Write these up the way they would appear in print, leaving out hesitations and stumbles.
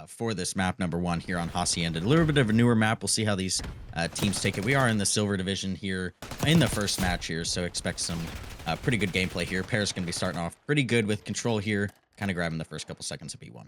for this map number 1 here on Hacienda. A little bit of a newer map. We'll see how these teams take it. We are in the silver division here in the first match here, so expect some pretty good gameplay here. Paris going to be starting off pretty good with control here, kind of grabbing the first couple seconds of B1.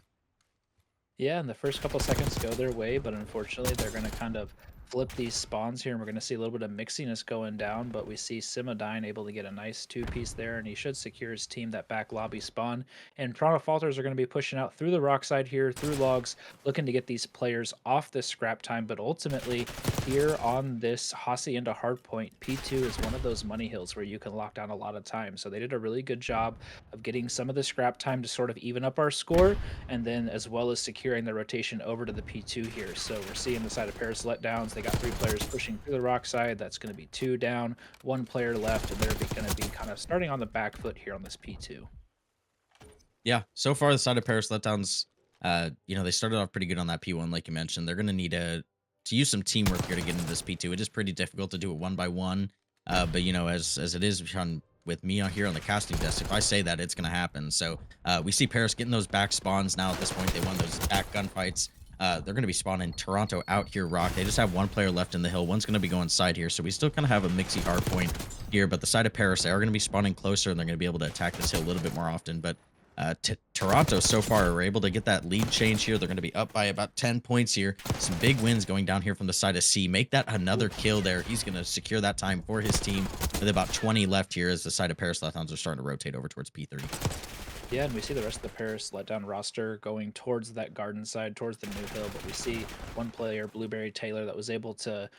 Yeah, and the first couple seconds go their way, but unfortunately they're going to kind of flip these spawns here, and we're going to see a little bit of mixiness going down, but we see Simodine able to get a nice two-piece there, and he should secure his team that back lobby spawn. And Toronto Falters are going to be pushing out through the rock side here, through logs, looking to get these players off this scrap time, but ultimately here on this Hacienda hardpoint, P2 is one of those money hills where you can lock down a lot of time. So they did a really good job of getting some of the scrap time to sort of even up our score, and then as well as securing the rotation over to the P2 here. So we're seeing the side of Paris Letdowns. They got 3 players pushing through the rock side. That's going to be 2 down, 1 player left, and they're going to be kind of starting on the back foot here on this P2. Yeah, so far the side of Paris Letdowns, they started off pretty good on that P1, like you mentioned. They're going to need to use some teamwork here to get into this P2. It is pretty difficult to do it one by one, but as it is with me on here on the casting desk, if I say that, it's going to happen. So we see Paris getting those back spawns now. At this point, they won those back gunfights. They're going to be spawning Toronto out here rock. They just have 1 player left in the hill. One's going to be going side here, so we still kind of have a mixy hard point here. But the side of Paris, they are going to be spawning closer, and they're going to be able to attack this hill a little bit more often. But Toronto so far are able to get that lead change here. They're going to be up by about 10 points here. Some big wins going down here from the side of C. Make that another kill there. He's going to secure that time for his team with about 20 left here as the side of Paris Letdowns are starting to rotate over towards P3. Yeah, and we see the rest of the Paris Letdown roster going towards that garden side, towards the new hill, but we see 1 player, Blueberry Taylor, that was able to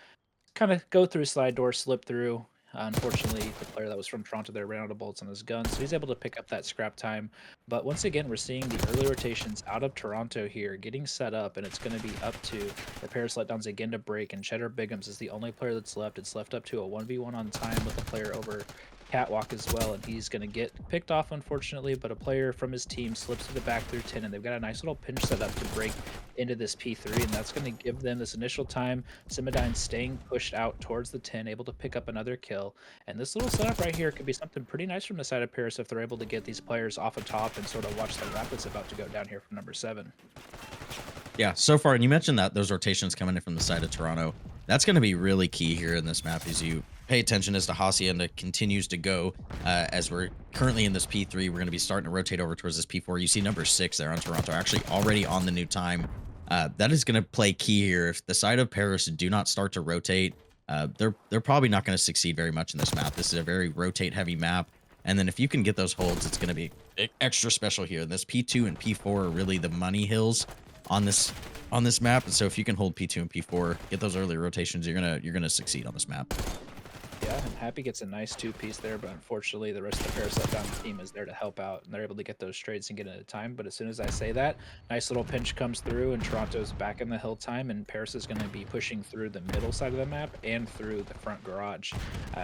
kind of go through slide door, slip through. Unfortunately, the player that was from Toronto there ran out of bullets on his gun, so he's able to pick up that scrap time. But once again, we're seeing the early rotations out of Toronto here getting set up, and it's going to be up to the Paris Letdowns again to break, and Cheddar Bigums is the only player that's left. It's left up to a 1v1 on time with a player over catwalk as well, and he's going to get picked off, unfortunately, but a player from his team slips to the back through 10, and they've got a nice little pinch set up to break into this P3, and that's going to give them this initial time. Simodine staying pushed out towards the 10, able to pick up another kill, and this little setup right here could be something pretty nice from the side of Paris if they're able to get these players off of top and sort of watch the rapids about to go down here from number 7. Yeah, so far, and you mentioned that those rotations coming in from the side of Toronto, that's going to be really key here in this map as you pay attention as the Hacienda continues to go. As we're currently in this P3, we're going to be starting to rotate over towards this P4. You see number 6 there on Toronto, actually already on the new time. That is going to play key here. If the side of Paris do not start to rotate, they're probably not going to succeed very much in this map. This is a very rotate-heavy map, and then if you can get those holds, it's going to be extra special here. This P2 and P4 are really the money hills on this map, and so if you can hold P2 and P4, get those early rotations, you're gonna succeed on this map. Yeah, and Happy gets a nice 2-piece there, but unfortunately the rest of the Paris Letdown team is there to help out, and they're able to get those trades and get into time. But as soon as I say that, nice little pinch comes through, and Toronto's back in the hill time, and Paris is going to be pushing through the middle side of the map and through the front garage.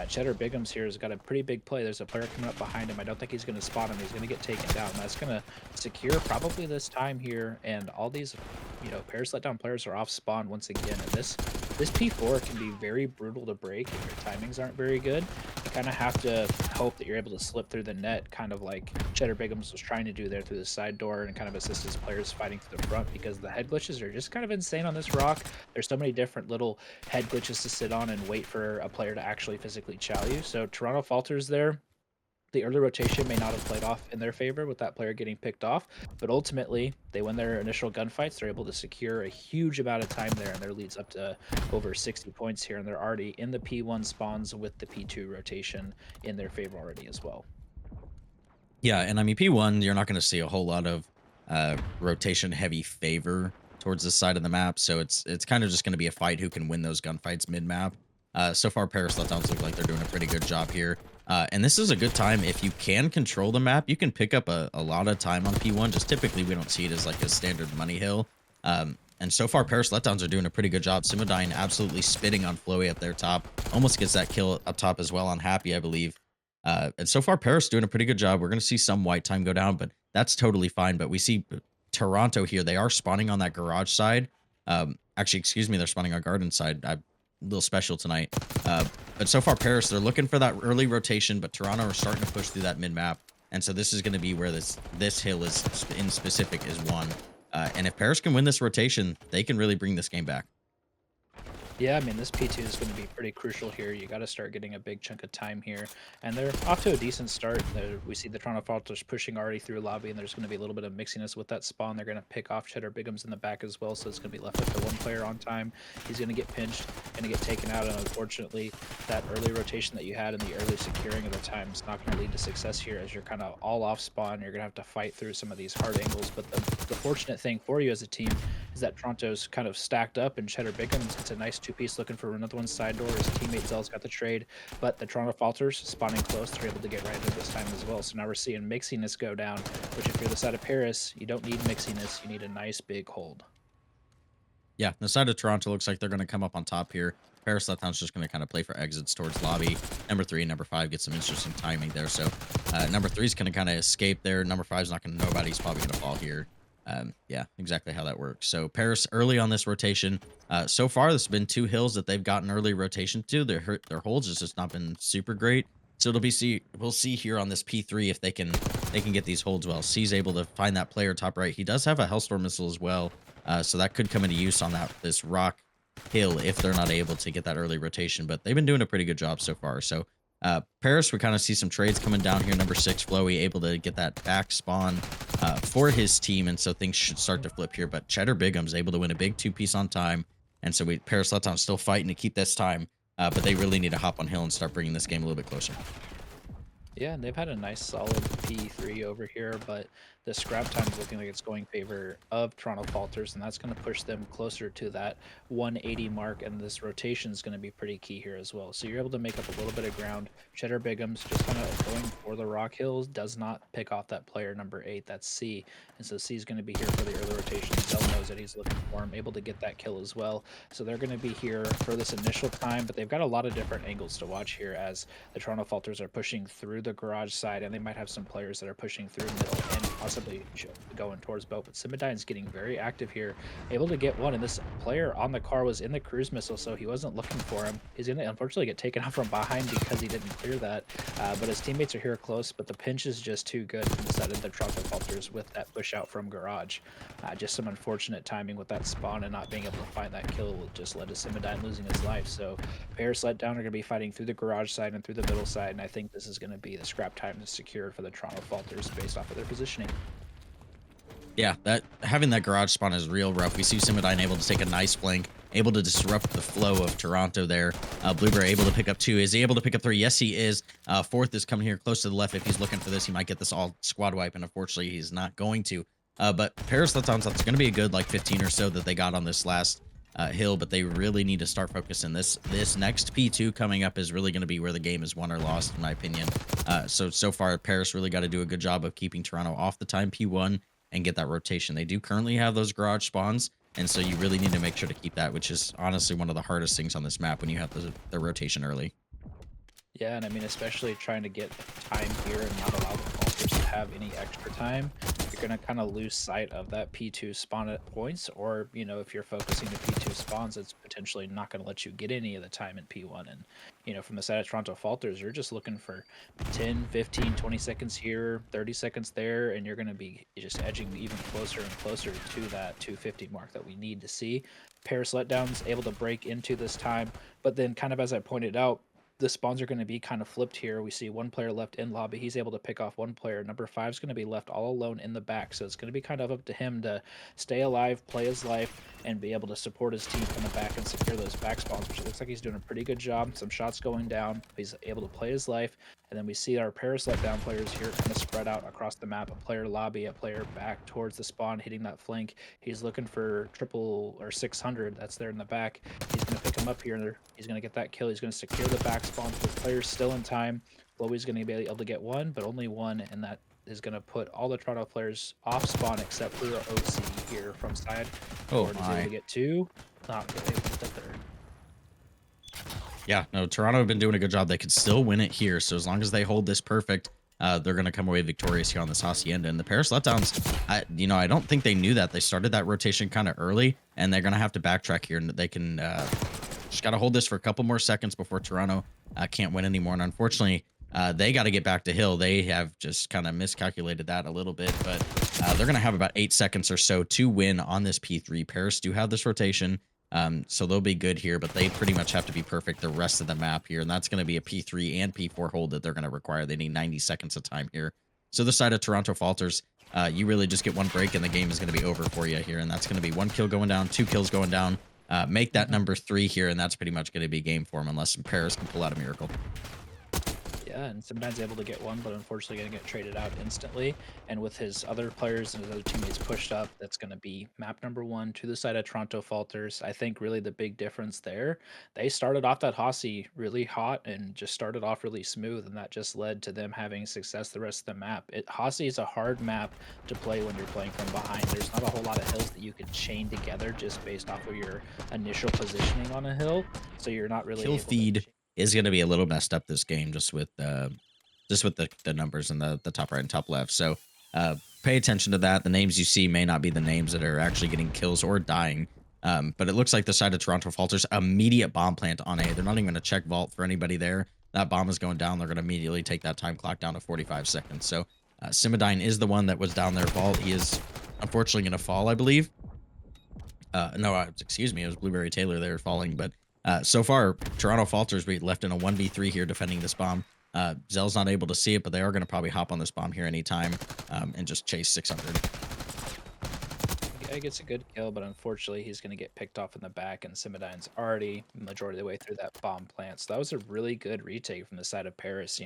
Cheddar Bigums here has got a pretty big play. There's a player coming up behind him. I don't think he's going to spot him. He's going to get taken down. That's going to secure probably this time here, and all these, Paris Letdown players are off spawn once again, and this P4 can be very brutal to break if your timings aren't very good. You kind of have to hope that you're able to slip through the net, kind of like Cheddar Bigums was trying to do there through the side door, and kind of assist his players fighting through the front, because the head glitches are just kind of insane on this rock. There's so many different little head glitches to sit on and wait for a player to actually physically chow you. So Toronto Falters there, the early rotation may not have played off in their favor with that player getting picked off, but ultimately they win their initial gunfights. They're able to secure a huge amount of time there, and their leads up to over 60 points here, and they're already in the P1 spawns with the P2 rotation in their favor already as well. Yeah, and I mean P1, you're not going to see a whole lot of rotation heavy favor towards this side of the map, so it's kind of just going to be a fight who can win those gunfights mid map. So far, Paris Letdowns look like they're doing a pretty good job here. And this is a good time. If you can control the map, you can pick up a lot of time on P1. Just typically, we don't see it as like a standard money hill. And so far, Paris Letdowns are doing a pretty good job. Simodine absolutely spitting on Floey at their top. Almost gets that kill up top as well on Happy, I believe. And so far, Paris doing a pretty good job. We're going to see some white time go down, but that's totally fine. But we see Toronto here. They are spawning on that garage side. Actually, excuse me, they're spawning on garden side. A little special tonight. But so far, Paris, they're looking for that early rotation, but Toronto are starting to push through that mid-map. And so this is going to be where this hill is in specific is won. And if Paris can win this rotation, they can really bring this game back. Yeah, I mean, this P2 is going to be pretty crucial here. You got to start getting a big chunk of time here. And they're off to a decent start. We see the Toronto Falters pushing already through lobby, and there's going to be a little bit of mixiness with that spawn. They're going to pick off Cheddar Bigums in the back as well, so it's going to be left up to one player on time. He's going to get pinched, going to get taken out, and unfortunately, that early rotation that you had in the early securing of the time is not going to lead to success here as you're kind of all off spawn. You're going to have to fight through some of these hard angles, but the fortunate thing for you as a team is that Toronto's kind of stacked up, and Cheddar Bigums, it's a nice two-piece looking for another one side door. His teammate Zell's got the trade, but the Toronto Falters spawning close, they're able to get right into this time as well. So now we're seeing mixiness go down, which if you're the side of Paris, you don't need mixiness, you need a nice big hold. Yeah, the side of Toronto looks like they're going to come up on top here. Paris Letdowns just going to kind of play for exits towards lobby. Number 3 and number 5 get some interesting timing there. So number 3 is going to kind of escape there. Number 5 is not going to know about it. He's probably going to fall here. Yeah, exactly how that works. So Paris early on this rotation. So far, there's been 2 hills that they've gotten early rotation to. Their holds has just not been super great. So we'll see here on this P3 if they can get these holds well. C's able to find that player top right. He does have a Hellstorm missile as well. So that could come into use on this rock hill if they're not able to get that early rotation. But they've been doing a pretty good job so far. So Paris, we kind of see some trades coming down here. Number 6, Flowy, able to get that back spawn for his team. And so things should start to flip here. But Cheddar Bigum's able to win a big 2-piece on time. And so Paris Letdowns still fighting to keep this time. But they really need to hop on hill and start bringing this game a little bit closer. Yeah, and they've had a nice solid P3 over here, but the scrap time is looking like it's going in favor of Toronto Falters, and that's going to push them closer to that 180 mark, and this rotation is going to be pretty key here as well. So you're able to make up a little bit of ground. Cheddar Bigums just kind of going for the rock hills, does not pick off that player number 8, that's C, and so C is going to be here for the early rotation. Zell knows that he's looking for him, able to get that kill as well. So they're going to be here for this initial time, but they've got a lot of different angles to watch here as the Toronto Falters are pushing through the garage side, and they might have some players that are pushing through middle and possibly going towards boat. But Simidine's getting very active here, able to get one, and this player on the car was in the cruise missile, so he wasn't looking for him. He's going to unfortunately get taken out from behind because he didn't clear that, but his teammates are here close, but the pinch is just too good from the side of the Toronto Falters with that push out from garage. Just some unfortunate timing with that spawn and not being able to find that kill just led to Simidine losing his life. So Paris Letdown are going to be fighting through the garage side and through the middle side, and I think this is going to be the scrap time that's secured for the Toronto Falters based off of their positioning. Yeah, having that garage spawn is real rough. We see Simidine able to take a nice flank, able to disrupt the flow of Toronto there. Blueberry able to pick up 2. Is he able to pick up 3? Yes, he is. 4th is coming here close to the left. If he's looking for this, he might get this all squad wipe, and unfortunately, he's not going to. But Paris Letdowns, that's going to be a good like 15 or so that they got on this last hill, but they really need to start focusing. This next P2 coming up is really going to be where the game is won or lost, in my opinion. So far, Paris really got to do a good job of keeping Toronto off the time P1 and get that rotation. They do currently have those garage spawns, and so you really need to make sure to keep that, which is honestly one of the hardest things on this map when you have the rotation early. Yeah, and I mean, especially trying to get time here and not allow the Falters to have any extra time, you're going to kind of lose sight of that P2 spawn at points, or, you know, if you're focusing the P2 spawns, it's potentially not going to let you get any of the time in P1. And, you know, from the side of Toronto Falters, you're just looking for 10, 15, 20 seconds here, 30 seconds there, and you're going to be just edging even closer and closer to that 250 mark that we need to see. Paris Letdowns able to break into this time, but then kind of as I pointed out, the spawns are going to be kind of flipped here. We see one player left in lobby. He's able to pick off one player. Number 5 is going to be left all alone in the back. So it's going to be kind of up to him to stay alive, play his life, and be able to support his team from the back and secure those back spawns, which it looks like he's doing a pretty good job. Some shots going down. He's able to play his life. And then we see our Paris Letdown players here kind of spread out across the map. A player lobby, a player back towards the spawn, hitting that flank. He's looking for 600. That's there in the back. He's going to pick him up here. He's going to get that kill. He's going to secure the back spawn. The player's still in time. Chloe's going to be able to get one, but only one, and that is going to put all the Toronto players off spawn except for OC here from side. Oh, He's able to get 2. Not going to get the 3rd. Yeah, no, Toronto have been doing a good job. They could still win it here. So as long as they hold this perfect, they're going to come away victorious here on this Hacienda. And the Paris Letdowns, I don't think they knew that. They started that rotation kind of early, and they're going to have to backtrack here. And they can just got to hold this for a couple more seconds before Toronto can't win anymore. And unfortunately, They got to get back to hill. They have just kind of miscalculated that a little bit, but they're going to have about 8 seconds or so to win on this P3. Paris do have this rotation, so they'll be good here, but they pretty much have to be perfect the rest of the map here, and that's going to be a P3 and P4 hold that they're going to require. They need 90 seconds of time here. So the side of Toronto Falters, you really just get one break and the game is going to be over for you here, and that's going to be 1 kill going down, 2 kills going down. Make that number 3 here, and that's pretty much going to be game for them unless Paris can pull out a miracle. Yeah, and sometimes able to get one, but unfortunately going to get traded out instantly. And with his other players and his other teammates pushed up, that's going to be map number 1 to the side of Toronto Falters. I think really the big difference there, they started off that Hossie really hot and just started off really smooth, and that just led to them having success the rest of the map. Hossie is a hard map to play when you're playing from behind. There's not a whole lot of hills that you can chain together just based off of your initial positioning on a hill, so you're not really Kill able to feed is going to be a little messed up this game just with the numbers in the top right and top left. So pay attention to that. The names you see may not be the names that are actually getting kills or dying. But it looks like the side of Toronto Falters, immediate bomb plant on A. They're not even going to check vault for anybody there. That bomb is going down. They're going to immediately take that time clock down to 45 seconds. So Simidine is the one that was down there vault. He is unfortunately going to fall, I believe. No, excuse me. It was Blueberry Taylor there falling, but so far, Toronto Falters, we left in a 1v3 here defending this bomb. Zell's not able to see it, but they are going to probably hop on this bomb here anytime and just chase 600. He gets a good kill, but unfortunately he's going to get picked off in the back, and Simidine's already majority of the way through that bomb plant. So that was a really good retake from the side of Paris.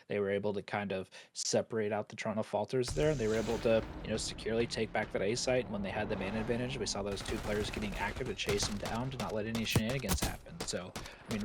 They were able to kind of separate out the Toronto Falters there, and they were able to, securely take back that A site. And when they had the man advantage, we saw those 2 players getting active to chase them down to not let any shenanigans happen. So,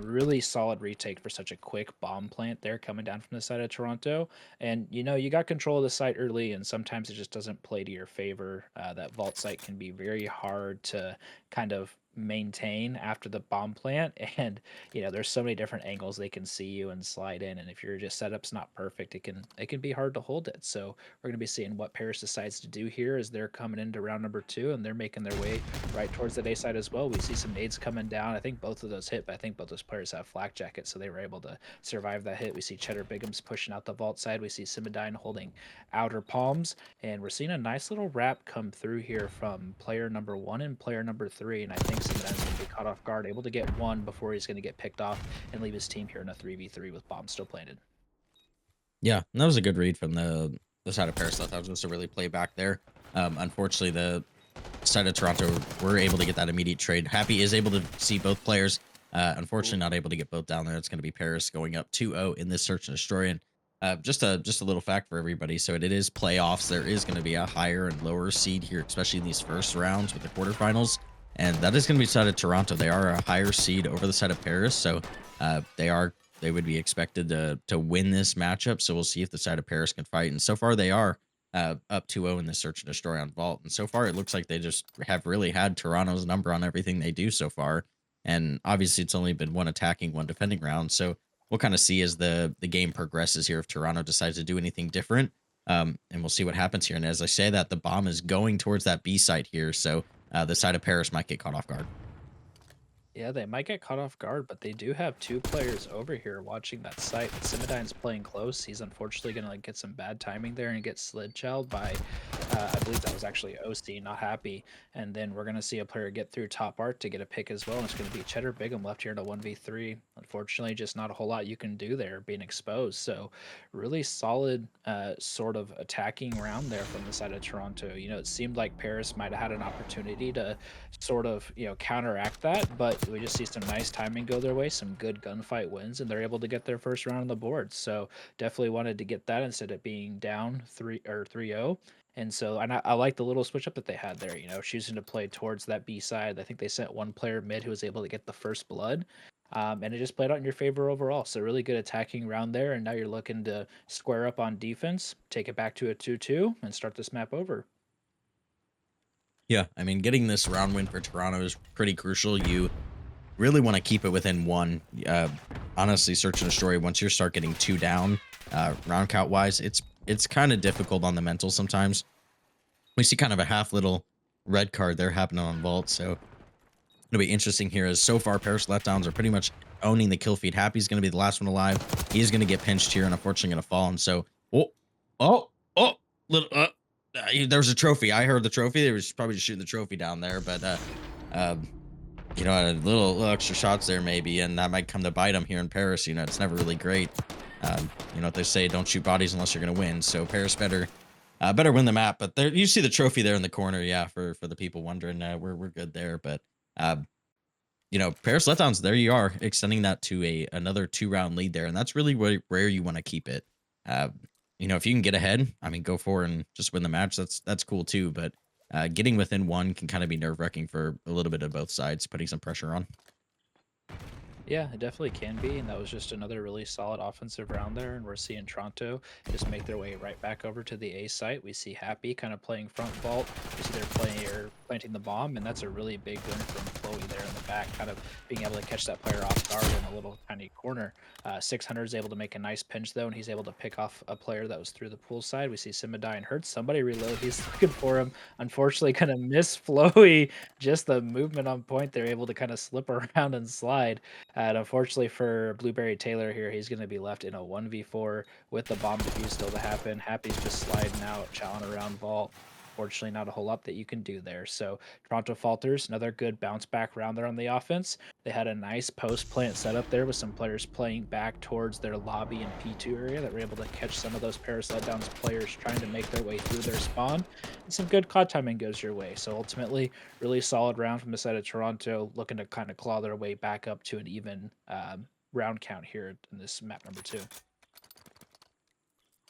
really solid retake for such a quick bomb plant there coming down from the side of Toronto. And, you got control of the site early, and sometimes it just doesn't play to your favor. That vault site can be very hard to kind of maintain after the bomb plant, and there's so many different angles they can see you and slide in, and if your just setup's not perfect, it can be hard to hold it. So we're going to be seeing what Paris decides to do here as they're coming into round number 2, and they're making their way right towards the A side as well. We see some nades coming down. I think both of those hit, but I think both those players have flak jackets, so they were able to survive that hit. We see Cheddar Bigums pushing out the vault side. We see Simidine holding outer palms, and we're seeing a nice little wrap come through here from player number 1 and player number 3, and I think Simidine's going to be caught off guard, able to get one before he's going to get picked off and leave his team here in a 3v3 with bombs still planted. Yeah, and that was a good read from the side of Paris. I thought was to really play back there. Unfortunately, the side of Toronto were able to get that immediate trade. Happy is able to see both players. Unfortunately, not able to get both down there. It's going to be Paris going up 2-0 in this search and destroy. And just a little fact for everybody. So it is playoffs. There is going to be a higher and lower seed here, especially in these first rounds with the quarterfinals. And that is going to be side of Toronto. They are a higher seed over the side of Paris. So they would be expected to win this matchup. So we'll see if the side of Paris can fight. And so far they are up 2-0 in the search and destroy on vault. And so far it looks like they just have really had Toronto's number on everything they do so far. And obviously it's only been one attacking, one defending round. So we'll kind of see as the game progresses here if Toronto decides to do anything different. And we'll see what happens here. And as I say that, the bomb is going towards that B site here. So the side of Paris might get caught off guard. Yeah, they might get caught off guard, but they do have 2 players over here watching that site. Simidine's playing close. He's unfortunately going to get some bad timing there and get slid challenged by, I believe that was actually OC, not happy. And then we're going to see a player get through top art to get a pick as well. And it's going to be Cheddar Bigum left here in a 1v3. Unfortunately, just not a whole lot you can do there being exposed. So really solid sort of attacking round there from the side of Toronto. It seemed like Paris might have had an opportunity to sort of, counteract that, but we just see some nice timing go their way, some good gunfight wins, and they're able to get their first round on the board. So definitely wanted to get that instead of being down 3-0. And so I like the little switch up that they had there, choosing to play towards that B side. I think they sent one player mid who was able to get the first blood. And it just played out in your favor overall. So really good attacking round there. And now you're looking to square up on defense, take it back to a 2-2, and start this map over. Yeah, I mean, getting this round win for Toronto is pretty crucial. You really want to keep it within 1. Honestly, search and destroy, once you start getting 2 down, round count wise, it's kind of difficult on the mental sometimes. We see kind of a half little red card there happening on vault, so it'll be interesting here as so far Paris Letdowns are pretty much owning the kill feed. Happy's going to be the last one alive. He's going to get pinched here and unfortunately going to fall. And so, oh, oh, oh, little, there was a trophy. I heard the trophy. They was probably just shooting the trophy down there, but um, a little extra shots there maybe, and that might come to bite him here in Paris. It's never really great. What they say, don't shoot bodies unless you're going to win. So Paris better win the map. But there, you see the trophy there in the corner. Yeah, for the people wondering, we're good there. But uh, Paris Letdowns, there you are, extending that to another 2-round lead there, and that's really where you want to keep it. Uh, if you can get ahead, I mean, go for it and just win the match. That's cool too. But getting within one can kind of be nerve wracking for a little bit of both sides, putting some pressure on. Yeah, it definitely can be, and that was just another really solid offensive round there, and we're seeing Toronto just make their way right back over to the A site. We see Happy kind of playing front vault. We see they're playing or planting the bomb, and that's a really big win from Chloe there in the back, kind of being able to catch that player off guard in a little tiny corner. 600 is able to make a nice pinch though, and he's able to pick off a player that was through the pool side. We see Simba and hurt somebody reload. He's looking for him. Unfortunately, kind of miss Flowy. Just the movement on point. They're able to kind of slip around and slide. And unfortunately for Blueberry Taylor here, he's going to be left in a 1v4 with the bomb defuse still to happen. Happy's just sliding out, chowing around vault. Fortunately, not a whole lot that you can do there. So Toronto Falters, another good bounce back round there on the offense. They had a nice post plant setup there with some players playing back towards their lobby and P2 area that were able to catch some of those Paris Letdowns players trying to make their way through their spawn. And some good COD timing goes your way. So ultimately, really solid round from the side of Toronto, looking to kind of claw their way back up to an even round count here in this map number 2.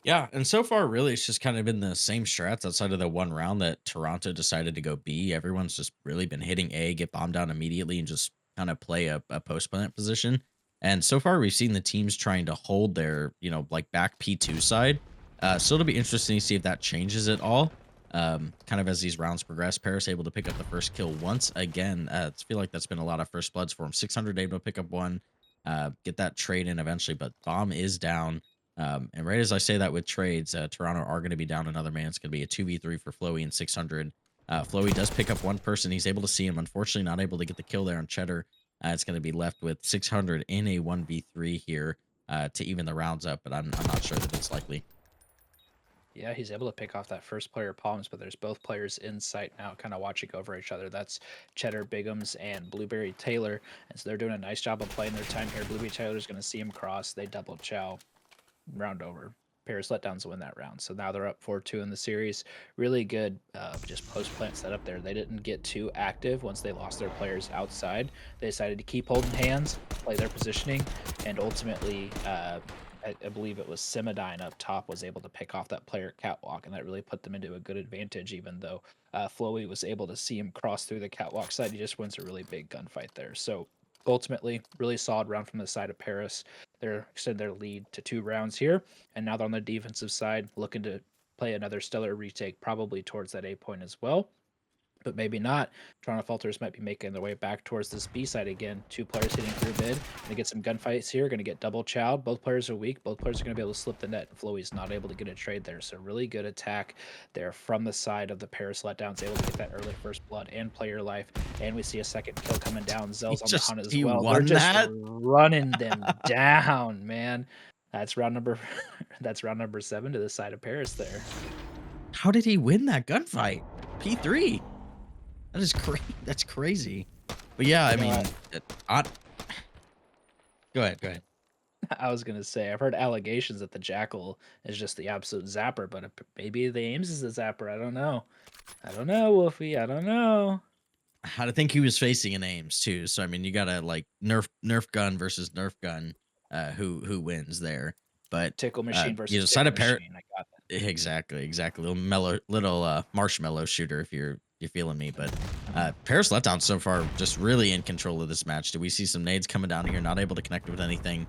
Yeah, and so far, really, it's just kind of been the same strats outside of the one round that Toronto decided to go B. Everyone's just really been hitting A, get bombed down immediately, and just kind of play a post plant position. And so far, we've seen the teams trying to hold their, like back P2 side. So it'll be interesting to see if that changes at all. Kind of as these rounds progress, Paris able to pick up the first kill once again. I feel like that's been a lot of first bloods for him. 600 able to pick up one, get that trade in eventually, but bomb is down. And right as I say that with trades, Toronto are going to be down another man. It's going to be a 2v3 for Flowy and 600. Flowy does pick up one person. He's able to see him. Unfortunately, not able to get the kill there on Cheddar. It's going to be left with 600 in a 1v3 here to even the rounds up, but I'm not sure that it's likely. Yeah, he's able to pick off that first player palms, but there's both players in sight now, kind of watching over each other. That's Cheddar Bigums and Blueberry Taylor, and so they're doing a nice job of playing their time here. Blueberry Taylor's going to see him cross. They double chow. Round over. Paris Letdowns win that round. So now they're up 4-2 in the series. Really good just post plant setup there. They didn't get too active once they lost their players outside. They decided to keep holding hands, play their positioning, and ultimately I believe it was Simidine up top was able to pick off that player catwalk, and that really put them into a good advantage, even though Flowy was able to see him cross through the catwalk side. He just wins a really big gunfight there. So ultimately, really solid round from the side of Paris. They're extending their lead to 2 rounds here, and now they're on the defensive side, looking to play another stellar retake, probably towards that A point as well. But maybe not. Toronto Falters might be making their way back towards this B side again. 2 players hitting through mid. Gonna get some gunfights here. Gonna get double chowed. Both players are weak. Both players are gonna be able to slip the net. Flowy's not able to get a trade there. So really good attack there from the side of the Paris Letdowns. Able to get that early first blood and player life. And we see a second kill coming down. Zell's on the hunt as well. They're just running them down, man. That's round number that's round number 7 to the side of Paris there. How did he win that gunfight? P3. That is crazy. That's crazy. But yeah, I mean, go ahead. I was gonna say I've heard allegations that the Jackal is just the absolute zapper, but maybe the Ames is the zapper. I don't know. Wolfie. I don't know. I think he was facing an Ames too. So I mean, you gotta like nerf gun versus nerf gun. Who wins there? But tickle machine versus side tickle of machine. I got that. Exactly. Little marshmallow shooter if you're feeling me. But Paris Letdown so far just really in control of this match. Do we see some nades coming down here, not able to connect with anything?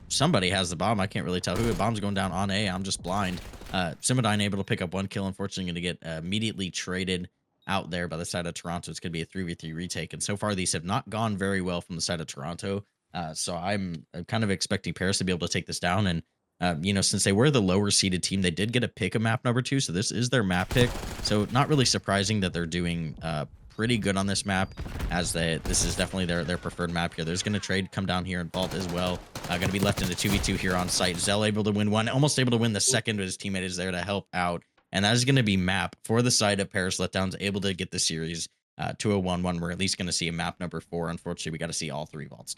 Somebody has the bomb. I can't really tell who. The bomb's going down on A. I'm just blind. Simidine able to pick up one kill. Unfortunately, going to get immediately traded out there by the side of Toronto. It's going to be a 3v3 retake. And so far, these have not gone very well from the side of Toronto. So I'm kind of expecting Paris to be able to take this down. And, since they were the lower seeded team, they did get a pick of map number 2. So this is their map pick. So not really surprising that they're doing pretty good on this map, as this is definitely their preferred map here. There's going to trade come down here and vault as well. Going to be left in a 2v2 here on site. Zell able to win one, almost able to win the second, but his teammate is there to help out. And that is going to be map for the side of Paris Letdowns, able to get the series to a 1-1. We're at least going to see a map number 4. Unfortunately, we got to see all 3 vaults.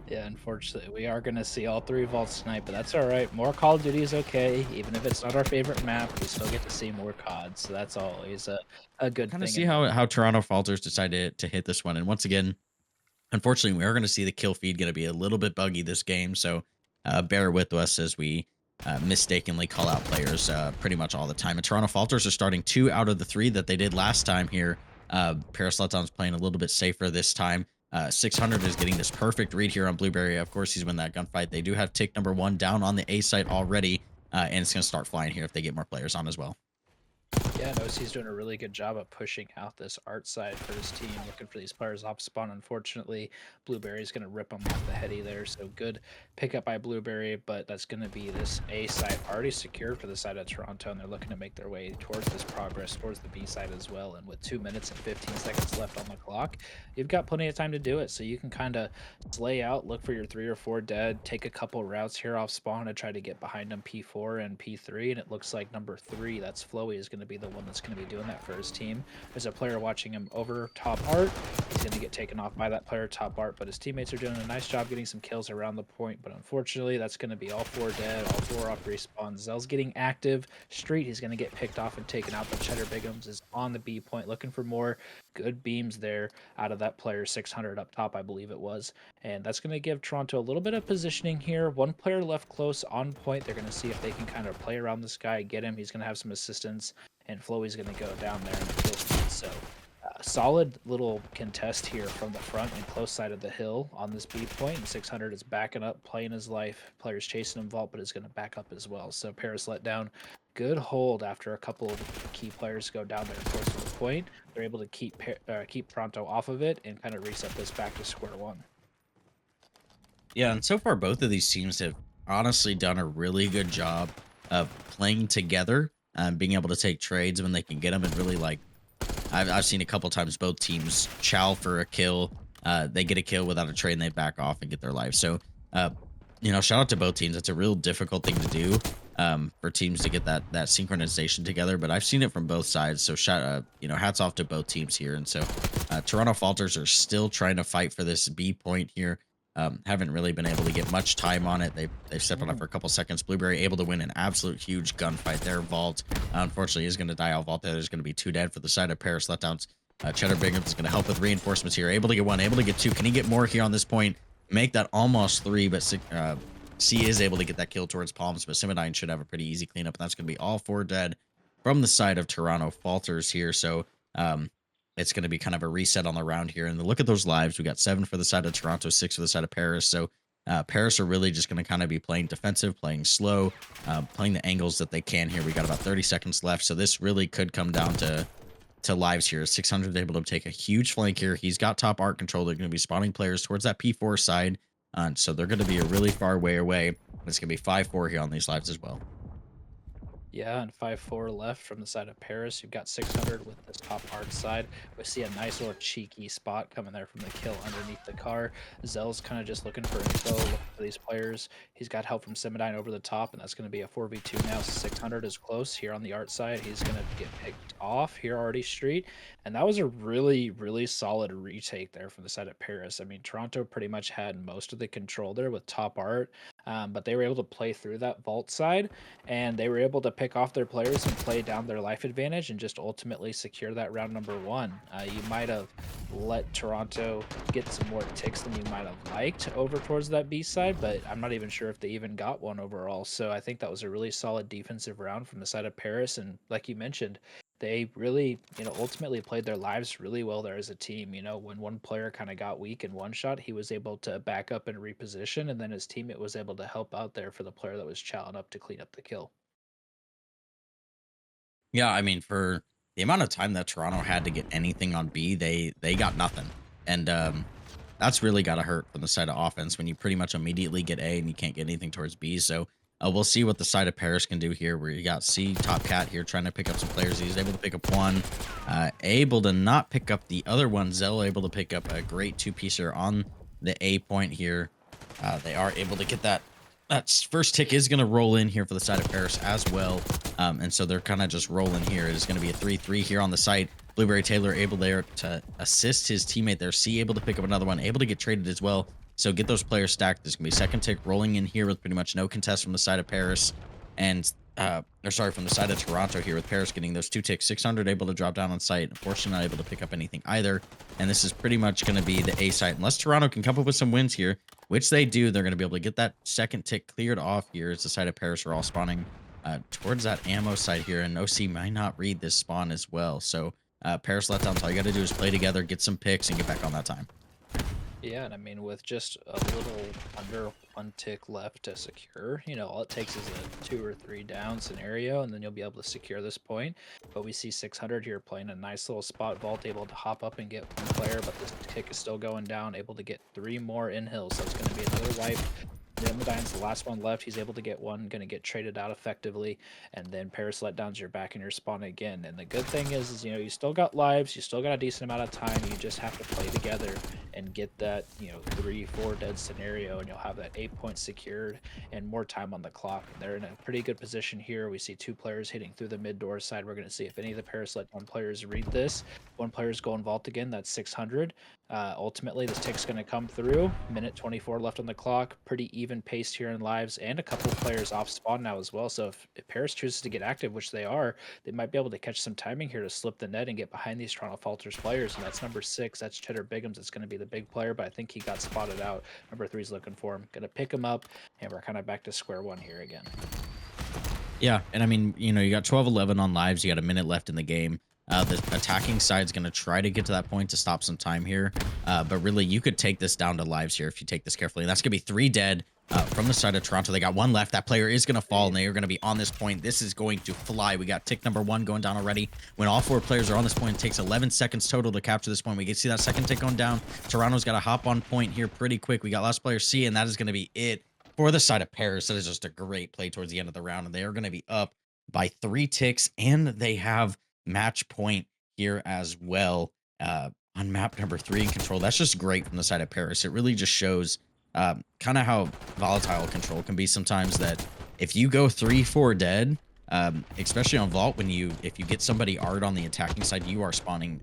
Yeah, unfortunately, we are going to see all 3 vaults tonight, but that's all right. More Call of Duty is okay. Even if it's not our favorite map, we still get to see more COD, so that's always a good Kind of thing. see how Toronto Falters decided to hit this one. And once again, unfortunately, we are going to see the kill feed going to be a little bit buggy this game, so bear with us as we mistakenly call out players pretty much all the time. And Toronto Falters are starting 2 out of the 3 that they did last time here. Paris Letdowns playing a little bit safer this time. 600 is getting this perfect read here on Blueberry. Of course, he's win that gunfight. They do have tick number 1 down on the A site already, and it's going to start flying here if they get more players on as well. Yeah, notice he's doing a really good job of pushing out this art side for his team, looking for these players off spawn. Unfortunately, Blueberry's going to rip him off the heady there, so good pickup by Blueberry, but that's going to be this A side already secured for the side of Toronto, and they're looking to make their way towards this progress, towards the B side as well. And with 2 minutes and 15 seconds left on the clock, you've got plenty of time to do it, so you can kind of slay out, look for your 3 or 4 dead, take a couple routes here off spawn to try to get behind them P4 and P3, and it looks like number 3, that's Flowy, is going to be the one that's going to be doing that for his team. There's a player watching him over top art. He's going to get taken off by that player top art, but his teammates are doing a nice job getting some kills around the point. But unfortunately, that's going to be all 4 dead, all 4 off respawn. Zell's getting active. Street, he's going to get picked off and taken out, but Cheddar Bigums is on the B point looking for more good beams there out of that player 600 up top, I believe it was. And that's going to give Toronto a little bit of positioning here. 1 player left close on point. They're going to see if they can kind of play around this guy, get him. He's going to have some assistance, and Flowy's going to go down there and kill speed. So solid little contest here from the front and close side of the hill on this B point. And 600 is backing up, playing his life. Players chasing him vault, but is going to back up as well. So Paris Letdown, good hold after a couple of key players go down there close to the point. They're able to keep Toronto off of it and kind of reset this back to square one. Yeah, and so far both of these teams have honestly done a really good job of playing together, being able to take trades when they can get them, and really like I've seen a couple times both teams chow for a kill. They get a kill without a trade and they back off and get their life. So, shout out to both teams. It's a real difficult thing to do for teams to get that synchronization together. But I've seen it from both sides. So hats off to both teams here. And so Toronto Falters are still trying to fight for this B point here. Haven't really been able to get much time on it. They've stepped on it for a couple seconds. Blueberry able to win an absolute huge gunfight there. Vault, unfortunately, is going to die. All Vault there. There's going to be 2 dead for the side of Paris Letdowns. Cheddar Bingham is going to help with reinforcements here. Able to get 1, able to get 2. Can he get more here on this point? Make that almost 3, but C is able to get that kill towards Palms, but Simidine should have a pretty easy cleanup. And that's going to be all 4 dead from the side of Toronto Falters here. So, it's going to be kind of a reset on the round here. And look at those lives. We got 7 for the side of Toronto, 6 for the side of Paris. So Paris are really just going to kind of be playing defensive, playing slow, playing the angles that they can here. We got about 30 seconds left. So this really could come down to lives here. 600 is able to take a huge flank here. He's got top art control. They're going to be spawning players towards that P4 side. So they're going to be a really far way away. It's going to be 5-4 here on these lives as well. Yeah, and 5-4 left from the side of Paris. You've got 600 with this top art side. We see a nice little cheeky spot coming there from the kill underneath the car. Zell's kind of just looking for info, looking for these players. He's got help from Simidine over the top, and that's going to be a 4v2 now. 600 is close here on the art side. He's going to get picked off here already, Street. And that was a really, really solid retake there from the side of Paris. I mean, Toronto pretty much had most of the control there with top art, but they were able to play through that vault side, and they were able to pick off their players and play down their life advantage and just ultimately secure that round number 1. You might have let Toronto get some more ticks than you might have liked over towards that B side, but I'm not even sure if they even got one overall. So I think that was a really solid defensive round from the side of Paris. And like you mentioned, they really, ultimately played their lives really well there as a team. When one player kind of got weak in one shot, he was able to back up and reposition, and then his teammate was able to help out there for the player that was chowing up to clean up the kill. Yeah, I mean, for the amount of time that Toronto had to get anything on B, they got nothing. And that's really got to hurt from the side of offense when you pretty much immediately get A and you can't get anything towards B. So We'll see what the side of Paris can do here, where you got C Top Cat here trying to pick up some players. He's able to pick up one, able to not pick up the other one. Zell able to pick up a great two-piecer on the A point here. They are able to get that. That first tick is going to roll in here for the side of Paris as well. And so they're kind of just rolling here. It is going to be a 3-3 here on the site. Blueberry Taylor able there to assist his teammate there. C able to pick up another one, able to get traded as well. So get those players stacked. There's going to be second tick rolling in here with pretty much no contest from the side of Paris. And, or sorry, from the side of Toronto here with Paris getting those two ticks. 600 able to drop down on site. Unfortunately, not able to pick up anything either. And this is pretty much going to be the A site. Unless Toronto can come up with some wins here, which they do, they're going to be able to get that second tick cleared off here as the side of Paris are all spawning towards that ammo site here. And OC might not read this spawn as well. So Paris Letdowns, all you got to do is play together, get some picks, and get back on that time. Yeah, and I mean, with just a little under one tick left to secure, you know, all it takes is a 2 or 3 down scenario, and then you'll be able to secure this point. But we see 600 here playing a nice little spot vault, able to hop up and get one player, but this tick is still going down, able to get 3 more in hills, so it's going to be another wipe. Medion's the last one left. He's able to get one, going to get traded out effectively. And then Paris Letdowns, you're back in your spawn again. And the good thing is, you know, you still got lives. You still got a decent amount of time. You just have to play together and get that, you know, 3-4 dead scenario. And you'll have that 8 points secured and more time on the clock. And they're in a pretty good position here. We see 2 players hitting through the mid door side. We're going to see if any of the Paris Letdown players read this. One player's going vault again. That's 600. Ultimately, this tick's going to come through. Minute 24 left on the clock. Pretty even pace here in lives, and a couple of players off spawn now as well. So if Paris chooses to get active, which they are, they might be able to catch some timing here to slip the net and get behind these Toronto Falters players. And that's number 6. That's Cheddar Bigums. It's going to be the big player, but I think he got spotted out. Number 3's looking for him. Going to pick him up, and we're kind of back to square one here again. Yeah, and I mean, you know, you got 12-11 on lives. You got a minute left in the game. The attacking side's going to try to get to that point to stop some time here. But really, you could take this down to lives here if you take this carefully. And that's going to be 3 dead from the side of Toronto. They got 1 left. That player is going to fall, and they are going to be on this point. This is going to fly. We got tick number 1 going down already. When all 4 players are on this point, it takes 11 seconds total to capture this point. We can see that second tick going down. Toronto's got to hop on point here pretty quick. We got last player C, and that is going to be it for the side of Paris. That is just a great play towards the end of the round, and they are going to be up by 3 ticks, and they have match point here as well on map number 3 in control. That's just great from the side of Paris. It really just shows kind of how volatile control can be sometimes, that if you go 3-4 dead, especially on vault, if you get somebody art on the attacking side, you are spawning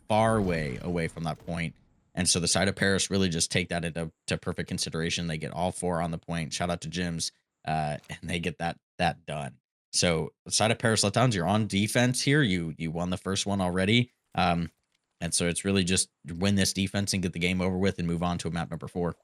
far away from that point. And so the side of Paris really just take that into perfect consideration. They get all 4 on the point. Shout out to Jims, and they get that done. So the side of Paris Letdowns, you're on defense here. You won the first one already. And so it's really just win this defense and get the game over with and move on to a map number 4.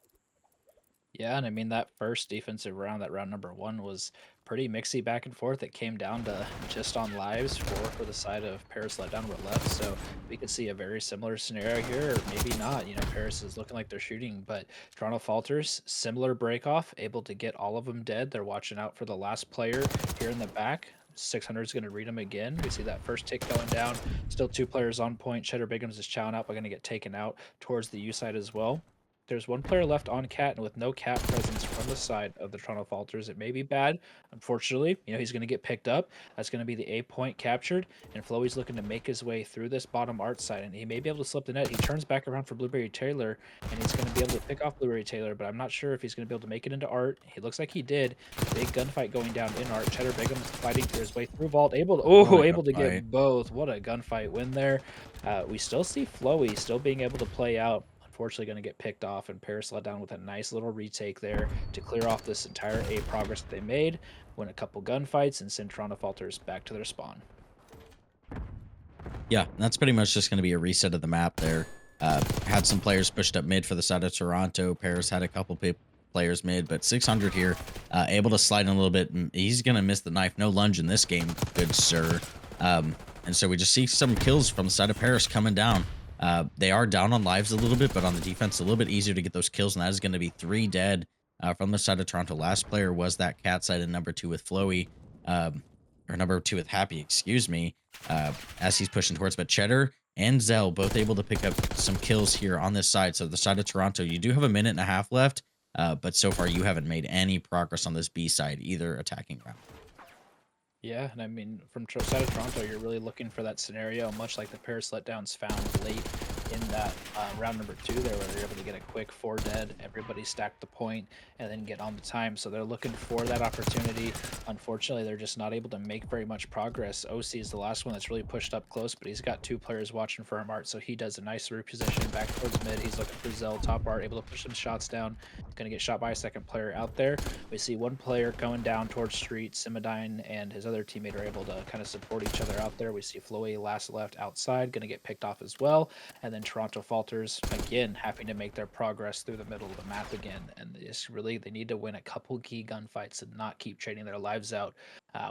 Yeah, and I mean, that first defensive round, that round number 1, was pretty mixy back and forth. It came down to just on lives. 4 for the side of Paris Letdown were left, so we could see a very similar scenario here, or maybe not. You know, Paris is looking like they're shooting, but Toronto Falters, similar break off, able to get all of them dead. They're watching out for the last player here in the back. 600 is going to read him again. We see that first tick going down. Still 2 players on point. Cheddar Bigums is chowing out, but going to get taken out towards the U side as well. There's 1 player left on cat, and with no cat presence from the side of the Toronto Falters, it may be bad. Unfortunately, you know, he's going to get picked up. That's going to be the A point captured, and Floey's looking to make his way through this bottom art side, and he may be able to slip the net. He turns back around for Blueberry Taylor, and he's going to be able to pick off Blueberry Taylor, but I'm not sure if he's going to be able to make it into art. He looks like he did. Big gunfight going down in art. Cheddar Bigum fighting through his way through vault, able to get both. What a gunfight win there. We still see Flowey still being able to play out. Unfortunately going to get picked off, and Paris Letdown with a nice little retake there to clear off this entire A progress that they made, win a couple gunfights, and send Toronto Falters back to their spawn. Yeah, that's pretty much just going to be a reset of the map there. Had some players pushed up mid for the side of Toronto. Paris had a couple players mid, but 600 here, able to slide in a little bit. He's going to miss the knife. No lunge in this game, good sir. And so we just see some kills from the side of Paris coming down. They are down on lives a little bit, but on the defense, a little bit easier to get those kills, and that is going to be 3 dead from the side of Toronto. Last player was that cat side, and number 2 with Flowey, or number 2 with Happy, excuse me, as he's pushing towards. But Cheddar and Zell both able to pick up some kills here on this side. So the side of Toronto, you do have a minute and a half left. But so far, you haven't made any progress on this B side, either attacking round. Yeah, and I mean, from side of Toronto, you're really looking for that scenario, much like the Paris Letdowns found late in that round number 2 there, where they're able to get a quick 4 dead, everybody stack the point, and then get on the time. So they're looking for that opportunity. Unfortunately, they're just not able to make very much progress. OC is the last one that's really pushed up close, but he's got 2 players watching for him art, so he does a nice reposition back towards mid. He's looking for Zell, top art, able to push some shots down. Going to get shot by a second player out there. We see one player going down towards street. Simidine and his other teammate are able to kind of support each other out there. We see Floey last left outside, going to get picked off as well. And then Toronto Falters, again, having to make their progress through the middle of the map again. And it's really, they need to win a couple key gunfights and not keep trading their lives out.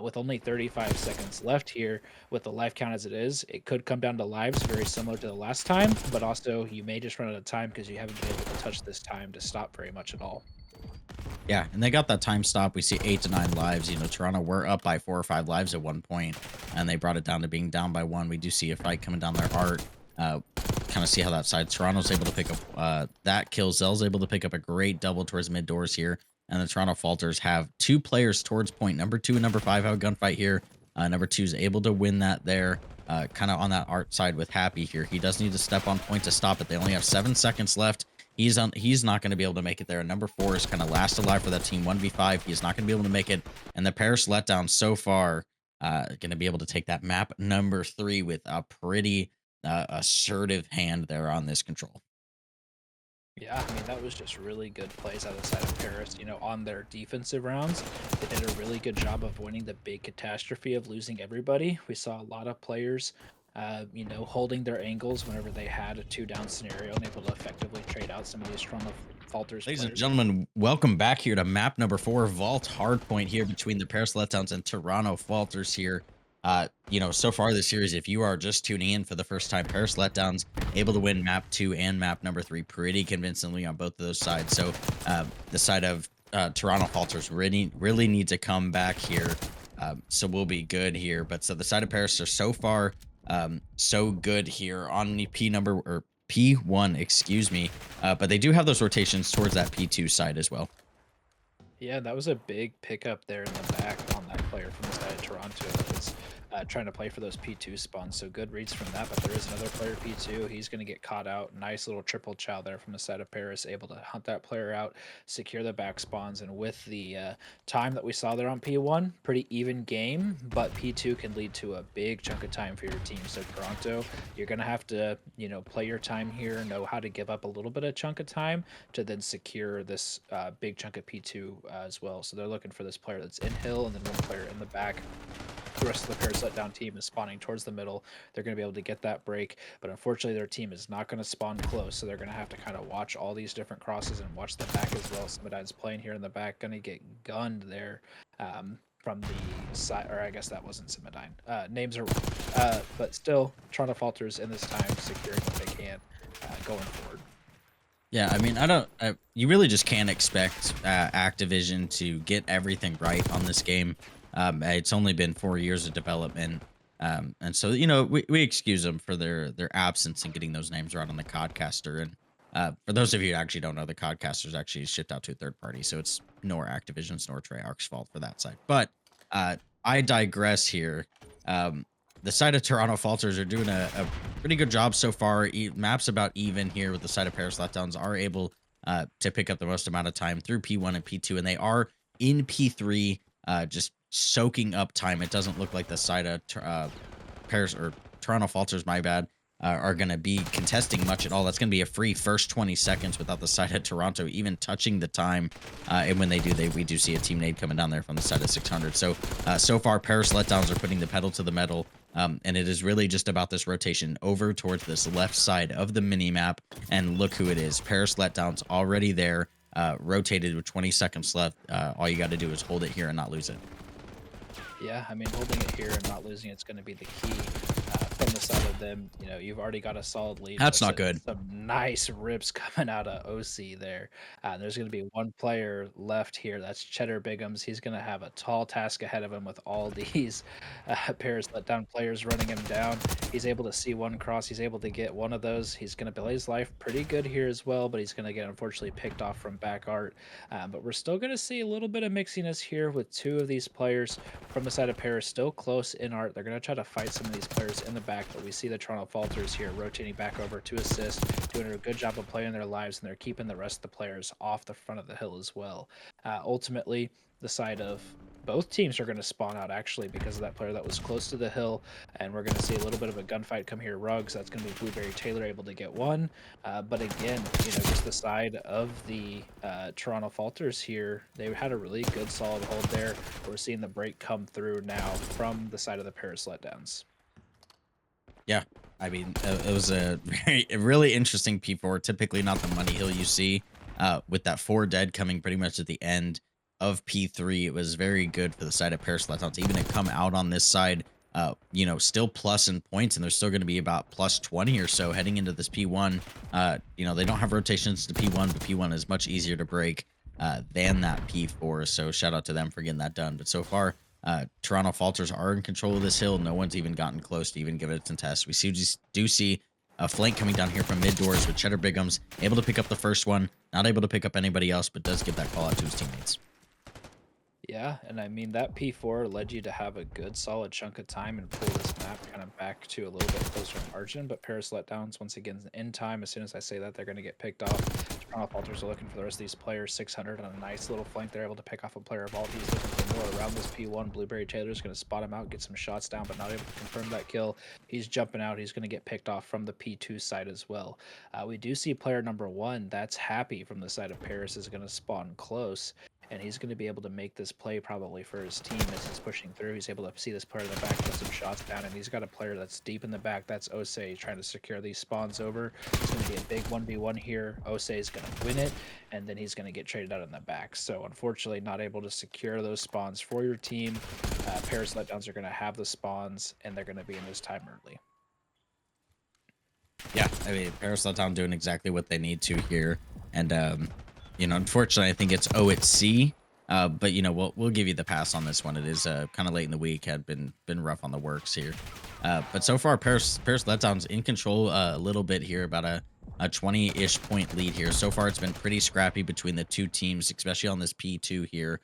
With only 35 seconds left here, with the life count as it is, it could come down to lives, very similar to the last time, but also you may just run out of time because you haven't been able to touch this time to stop very much at all. Yeah, and they got that time stop. We see 8 to 9 lives. You know, Toronto were up by 4 or 5 lives at one point, and they brought it down to being down by 1. We do see a fight coming down their heart. Kind of see how that side. Toronto's able to pick up that kill. Zell's able to pick up a great double towards mid doors here. And the Toronto Falters have 2 players towards point. Number 2 and number 5 have a gunfight here. Number 2 is able to win that there. Kind of on that art side with Happy here. He does need to step on point to stop it. They only have 7 seconds left. He's not going to be able to make it there. And number 4 is kind of last alive for that team 1v5. He is not going to be able to make it. And the Paris Letdowns so far going to be able to take that map number 3 with a pretty assertive hand there on this control. Yeah, I mean, that was just really good plays out of the side of Paris. You know, on their defensive rounds, they did a really good job of winning the big catastrophe of losing everybody. We saw a lot of players, you know, holding their angles whenever they had a 2-down scenario and able to effectively trade out some of these strong falters Ladies and players. gentlemen, welcome back here to map number 4, Vault Hardpoint here between the Paris Letdowns and Toronto Falters here. You know, so far this series, if you are just tuning in for the first time, Paris Letdowns able to win map 2 and map number 3 pretty convincingly on both of those sides. So the side of Toronto Falters really need to come back here. So we'll be good here. But so the side of Paris are so far so good here on the P1, excuse me. But they do have those rotations towards that P2 side as well. Yeah, that was a big pickup there in the back on that player from the side of Toronto that was trying to play for those P2 spawns. So good reads from that, but there is another player P2. He's going to get caught out. Nice little triple chow there from the side of Paris, able to hunt that player out, secure the back spawns. And with the time that we saw there on P1, pretty even game, but P2 can lead to a big chunk of time for your team. So Toronto, you're going to have to, you know, play your time here, know how to give up a little bit of chunk of time to then secure this big chunk of P2 as well. So they're looking for this player that's in hill and then one player in the back. The rest of the Paris Letdown team is spawning towards the middle. They're going to be able to get that break, but unfortunately their team is not going to spawn close, so they're going to have to kind of watch all these different crosses and watch the back as well. Simidine's playing here in the back, going to get gunned there from the side, or I guess that wasn't Simidine. Names are wrong, but still, Toronto Falters in this time securing what they can going forward. Yeah, I mean, you really just can't expect Activision to get everything right on this game. It's only been 4 years of development. And so, you know, we excuse them for their absence in getting those names right on the Codcaster. And for those of you who actually don't know, the Codcaster's actually shipped out to a third party. So it's nor Activision's nor Treyarch's fault for that side. But I digress here. The side of Toronto Falters are doing a pretty good job so far. Maps about even here with the side of Paris Letdowns are able to pick up the most amount of time through P1 and P2. And they are in P3 just soaking up time. It doesn't look like the side of Paris or Toronto Falters, my bad, are going to be contesting much at all. That's going to be a free first 20 seconds without the side of Toronto even touching the time. And when they do, we do see a team nade coming down there from the side of 600. So, so far, Paris Letdowns are putting the pedal to the metal. And it is really just about this rotation over towards this left side of the mini map. And look who it is. Paris Letdowns already there, rotated with 20 seconds left. All you got to do is hold it here and not lose it. Yeah, I mean, holding it here and not losing it's going to be the key from the side of them, you've already got a solid lead. That's We're not seeing good. some nice rips coming out of OC there. There's going to be one player left here. That's Cheddar Bigums. He's going to have a tall task ahead of him with all these Paris Letdown players running him down. He's able to see one cross. He's able to get one of those. He's going to play his life pretty good here as well, but he's going to get unfortunately picked off from back art. But we're still going to see a little bit of mixiness here with two of these players from the side of Paris still close in art. They're going to try to fight some of these players in the back, but we see the Toronto Falters here rotating back over to assist, doing a good job of playing their lives, and they're keeping the rest of the players off the front of the hill as well. Ultimately, the side of both teams are going to spawn out actually because of that player that was close to the hill, and we're going to see a little bit of a gunfight come here. Rugs, that's going to be Blueberry Taylor able to get one, but again, just the side of the Toronto Falters here, they had a really good solid hold there. We're seeing the break come through now from the side of the Paris Letdowns. Yeah, I mean, it was a really interesting P4. Typically not the money hill you see. With that 4 dead coming pretty much at the end of P3, it was very good for the side of Paris Letdowns even to come out on this side. Still plus in points, and they're still going to be about plus 20 or so heading into this P1. They don't have rotations to P1, but P1 is much easier to break than that P4. So shout out to them for getting that done. But so far, Toronto Falters are in control of this hill. No one's even gotten close to even give it a contest. We do see a flank coming down here from mid doors with Cheddar Bigums able to pick up the first one, not able to pick up anybody else, but does give that call out to his teammates. Yeah, and I mean, that P4 led you to have a good solid chunk of time and pull this map kind of back to a little bit closer margin, but Paris Letdowns, once again, in time, as soon as I say that, they're going to get picked off. Toronto Falters are looking for the rest of these players. 600 on a nice little flank. They're able to pick off a player of all. He's looking for more around this P1. Blueberry Taylor's going to spot him out, get some shots down, but not able to confirm that kill. He's jumping out. He's going to get picked off from the P2 side as well. We do see player number 1, that's Happy from the side of Paris, is going to spawn close. And he's going to be able to make this play probably for his team as he's pushing through. He's able to see this player in the back, put some shots down, and he's got a player that's deep in the back. That's Osei trying to secure these spawns over. It's going to be a big 1v1 here. Osei is going to win it, and then he's going to get traded out in the back. So unfortunately, not able to secure those spawns for your team. Paris Letdowns are going to have the spawns, and they're going to be in this time early. Yeah, I mean, Paris Letdown doing exactly what they need to here. And, unfortunately, I think it's at C. But we'll give you the pass on this one. It is kind of late in the week, had been rough on the works here. But so far, Paris Letdown's in control a little bit here, about a 20-ish point lead here. So far, it's been pretty scrappy between the two teams, especially on this P2 here.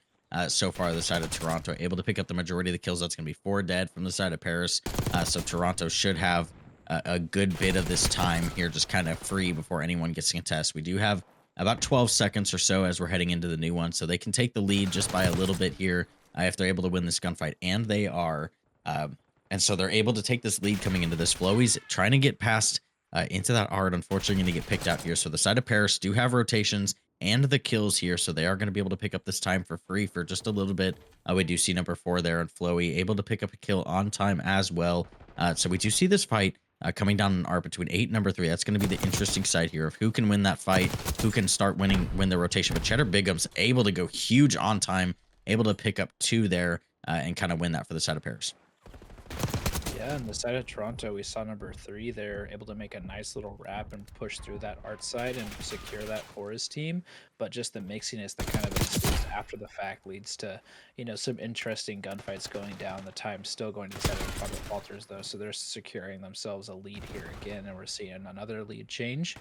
So far, the side of Toronto able to pick up the majority of the kills. That's going to be 4 dead from the side of Paris. So Toronto should have a good bit of this time here, just kind of free before anyone gets to contest. We do have about 12 seconds or so as we're heading into the new one, so they can take the lead just by a little bit here if they're able to win this gunfight, and they are. And so they're able to take this lead coming into this. Flowy's trying to get past into that art, unfortunately going to get picked out here. So the side of Paris do have rotations and the kills here, so they are going to be able to pick up this time for free for just a little bit. We do see number 4 there, and Flowy able to pick up a kill on time as well. So we do see this fight coming down an art between 8 and number 3. That's going to be the interesting side here of who can win that fight, who can win the rotation. But Cheddar Bigums able to go huge on time, able to pick up 2 there and kind of win that for the side of Paris. Yeah, on the side of Toronto, we saw number 3 there, able to make a nice little wrap and push through that art side and secure that for his team. But just the mixiness that kind of ensues after the fact leads to, some interesting gunfights going down. The time still going to the side of Toronto Falters, though, so they're securing themselves a lead here again, and we're seeing another lead change.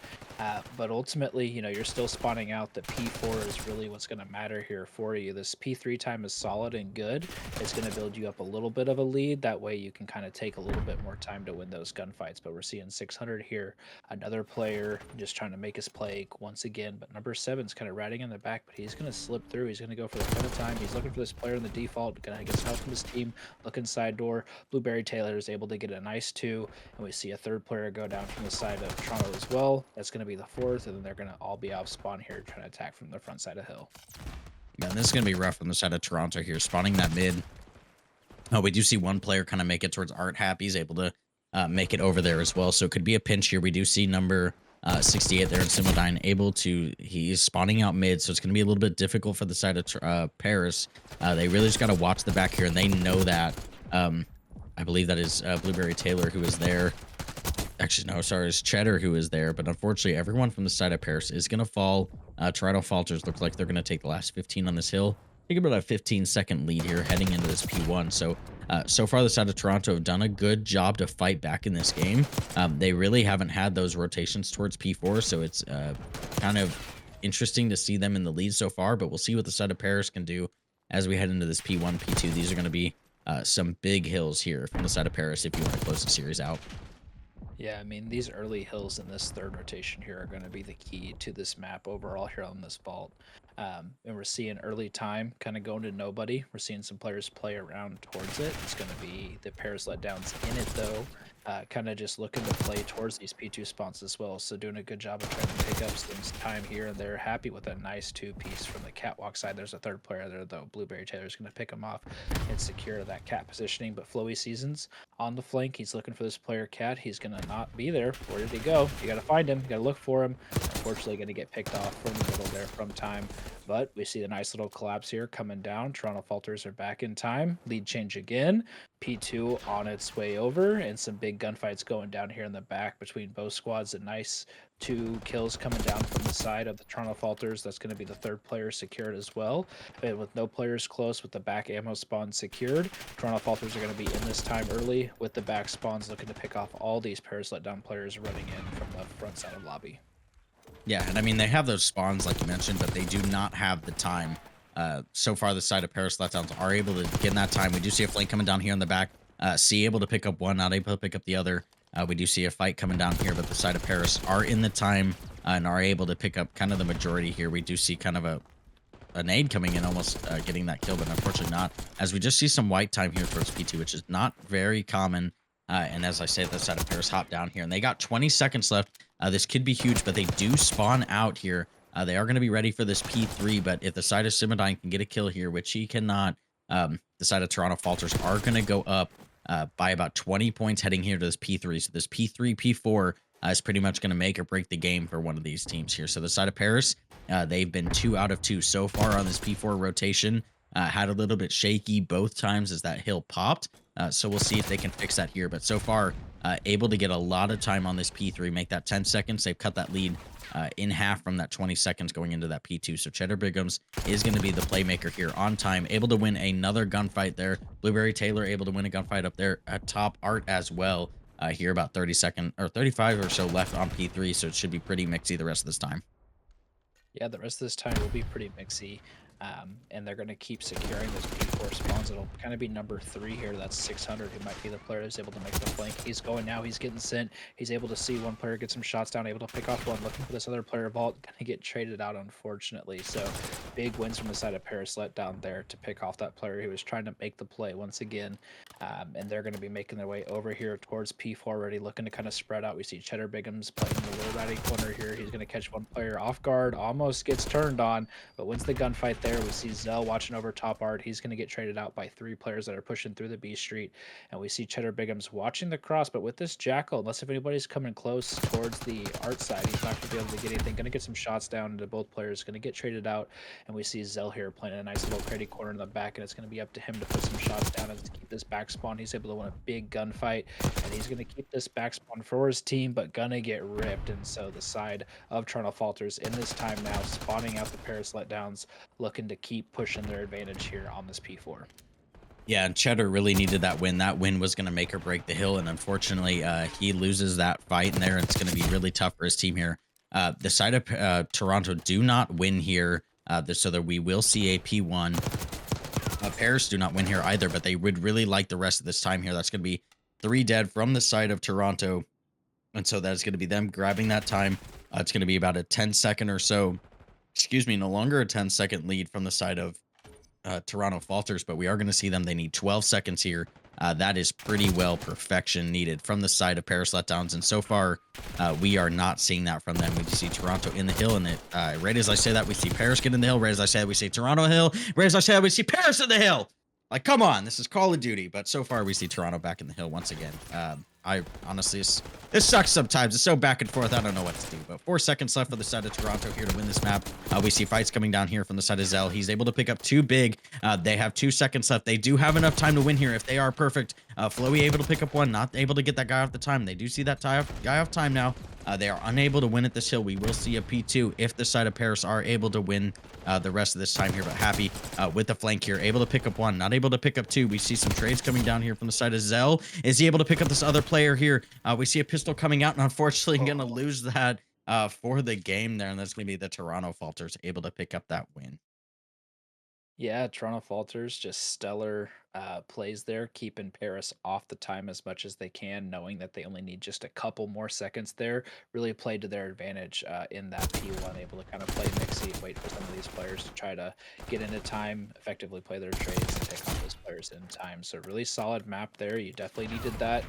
But ultimately, you're still spawning out. The P4 is really what's going to matter here for you. This P3 time is solid and good. It's going to build you up a little bit of a lead. That way you can kind of take a little bit more time to win those gunfights. But we're seeing 600 here. Another player just trying to make his play once again. But number 7's kind of riding in the back, but he's going to slip through. He's going to go for the front of time. He's looking for this player in the default. Going to get some help from his team. Looking side door. Blueberry Taylor is able to get a nice 2. And we see a 3rd player go down from the side of Toronto as well. That's going to be the 4th. And then they're going to all be off spawn here trying to attack from the front side of hill. Yeah, this is going to be rough on the side of Toronto here, spawning that mid. We do see one player kind of make it towards Art. Happy's able to make it over there as well. So it could be a pinch here. We do see number 68 there in Simodine he's spawning out mid. So it's going to be a little bit difficult for the side of Paris. They really just got to watch the back here, and they know that. I believe that is Blueberry Taylor who is there. Actually, no, sorry, it's Cheddar who is there, but unfortunately, everyone from the side of Paris is going to fall. Toronto Falters look like they're going to take the last 15 on this hill. Take about a 15-second lead here heading into this P1. So far, the side of Toronto have done a good job to fight back in this game. They really haven't had those rotations towards P4, so it's kind of interesting to see them in the lead so far, but we'll see what the side of Paris can do as we head into this P1, P2. These are going to be some big hills here from the side of Paris if you want to close the series out. Yeah, I mean, these early hills in this third rotation here are going to be the key to this map overall here on this vault. And we're seeing early time kind of going to nobody. We're seeing some players play around towards it. It's going to be the Paris Letdowns in it, though. Kind of just looking to play towards these P2 spots as well. So doing a good job of trying to pick up some time here. And they're happy with a nice two-piece from the catwalk side. There's a third player there, though. Blueberry Taylor's going to pick him off and secure that cat positioning. But Flowy Seasons on the flank. He's looking for this player cat. He's going to not be there. Where did he go? You got to find him. You got to look for him. Unfortunately, going to get picked off from the middle there from time. But we see the nice little collapse here coming down. Toronto Falters are back in time. Lead change again. P2 on its way over, and some big gunfights going down here in the back between both squads. A nice 2 kills coming down from the side of the Toronto Falters. That's going to be the third player secured as well. And with no players close, with the back ammo spawn secured, Toronto Falters are going to be in this time early with the back spawns looking to pick off all these Paris Letdown players running in from the front side of lobby. Yeah, and I mean, they have those spawns, like you mentioned, but they do not have the time. So far, the side of Paris Letdowns are able to get in that time. We do see a flank coming down here in the back. C able to pick up one, not able to pick up the other. We do see a fight coming down here, but the side of Paris are in the time and are able to pick up kind of the majority here. We do see kind of a nade coming in, almost getting that kill, but unfortunately not. As we just see some white time here towards P2, which is not very common. And as I say, the side of Paris hop down here, and they got 20 seconds left. This could be huge, but they do spawn out here. They are going to be ready for this P3, but if the side of Simodine can get a kill here, which he cannot, the side of Toronto Falters are going to go up by about 20 points heading here to this P3. So this P3, P4 is pretty much going to make or break the game for one of these teams here. So the side of Paris, they've been 2 out of 2 so far on this P4 rotation. Had a little bit shaky both times as that hill popped. So we'll see if they can fix that here. But so far, able to get a lot of time on this P3, make that 10 seconds. They've cut that lead in half from that 20 seconds going into that P2. So Cheddar Bigums is going to be the playmaker here on time, able to win another gunfight there. Blueberry Taylor able to win a gunfight up there at top. Art as well. Here about 35 or so left on P3. So it should be pretty mixy the rest of this time. Yeah, the rest of this time will be pretty mixy. And they're going to keep securing those P4 spawns. It'll kind of be number 3 here. That's 600, who might be the player that's able to make the flank. He's going now. He's getting sent. He's able to see one player get some shots down, able to pick off one, looking for this other player. Vault going to get traded out, unfortunately. So big wins from the side of Paris Letdown there to pick off that player who was trying to make the play once again. And they're going to be making their way over here towards P4 already, looking to kind of spread out. We see Cheddar Bigums playing in the low riding corner here. He's going to catch one player off guard, almost gets turned on, but wins the gunfight there. We see Zell watching over top Art. He's going to get traded out by 3 players that are pushing through the B Street. And we see Cheddar Bigums watching the cross, but with this Jackal, unless if anybody's coming close towards the Art side, he's not going to be able to get anything. Going to get some shots down into both players. Going to get traded out. And we see Zell here playing a nice little crazy corner in the back, and it's going to be up to him to put some shots down and to keep this back spawn. He's able to win a big gunfight, and he's going to keep this back spawn for his team, but gonna get ripped. And so the side of Toronto Falters in this time now, spawning out the Paris Letdowns, looking to keep pushing their advantage here on this P4. Yeah, and Cheddar really needed that win. That win was going to make or break the hill, and unfortunately, he loses that fight in there, and it's going to be really tough for his team here. The side of Toronto do not win here, so that we will see a P1. Paris do not win here either, but they would really like the rest of this time here. That's going to be 3 dead from the side of Toronto, and so that's going to be them grabbing that time. It's going to be about a 10-second or so. Excuse me, no longer a 10-second lead from the side of Toronto Falters, but we are going to see them. They need 12 seconds here. That is pretty well perfection needed from the side of Paris Letdowns, and so far we are not seeing that from them. We see Toronto in the hill, and right as I say that, we see Paris get in the hill. Right as I say that, we see Toronto hill. Right as I say that, we see Paris in the hill. Like, come on, this is Call of Duty, but so far we see Toronto back in the hill once again. I honestly, this sucks sometimes. It's so back and forth. I don't know what to do. But 4 seconds left for the side of Toronto here to win this map. We see fights coming down here from the side of Zell. He's able to pick up 2 big. They have 2 seconds left. They do have enough time to win here if they are perfect. Floey able to pick up 1, not able to get that guy off the time. They do see that guy off time now. They are unable to win at this hill. We will see a P2 if the side of Paris are able to win the rest of this time here. But Happy with the flank here, able to pick up 1, not able to pick up 2. We see some trades coming down here from the side of Zell. Is he able to pick up this other player here? We see a pistol coming out, and unfortunately going to lose that for the game there. And that's going to be the Toronto Falters able to pick up that win. Yeah, Toronto Falters just stellar plays there, keeping Paris off the time as much as they can, knowing that they only need just a couple more seconds there. Really played to their advantage in that P1, able to kind of play mixy, wait for some of these players to try to get into time, effectively play their trades, and take on those players in time. So really solid map there. You definitely needed that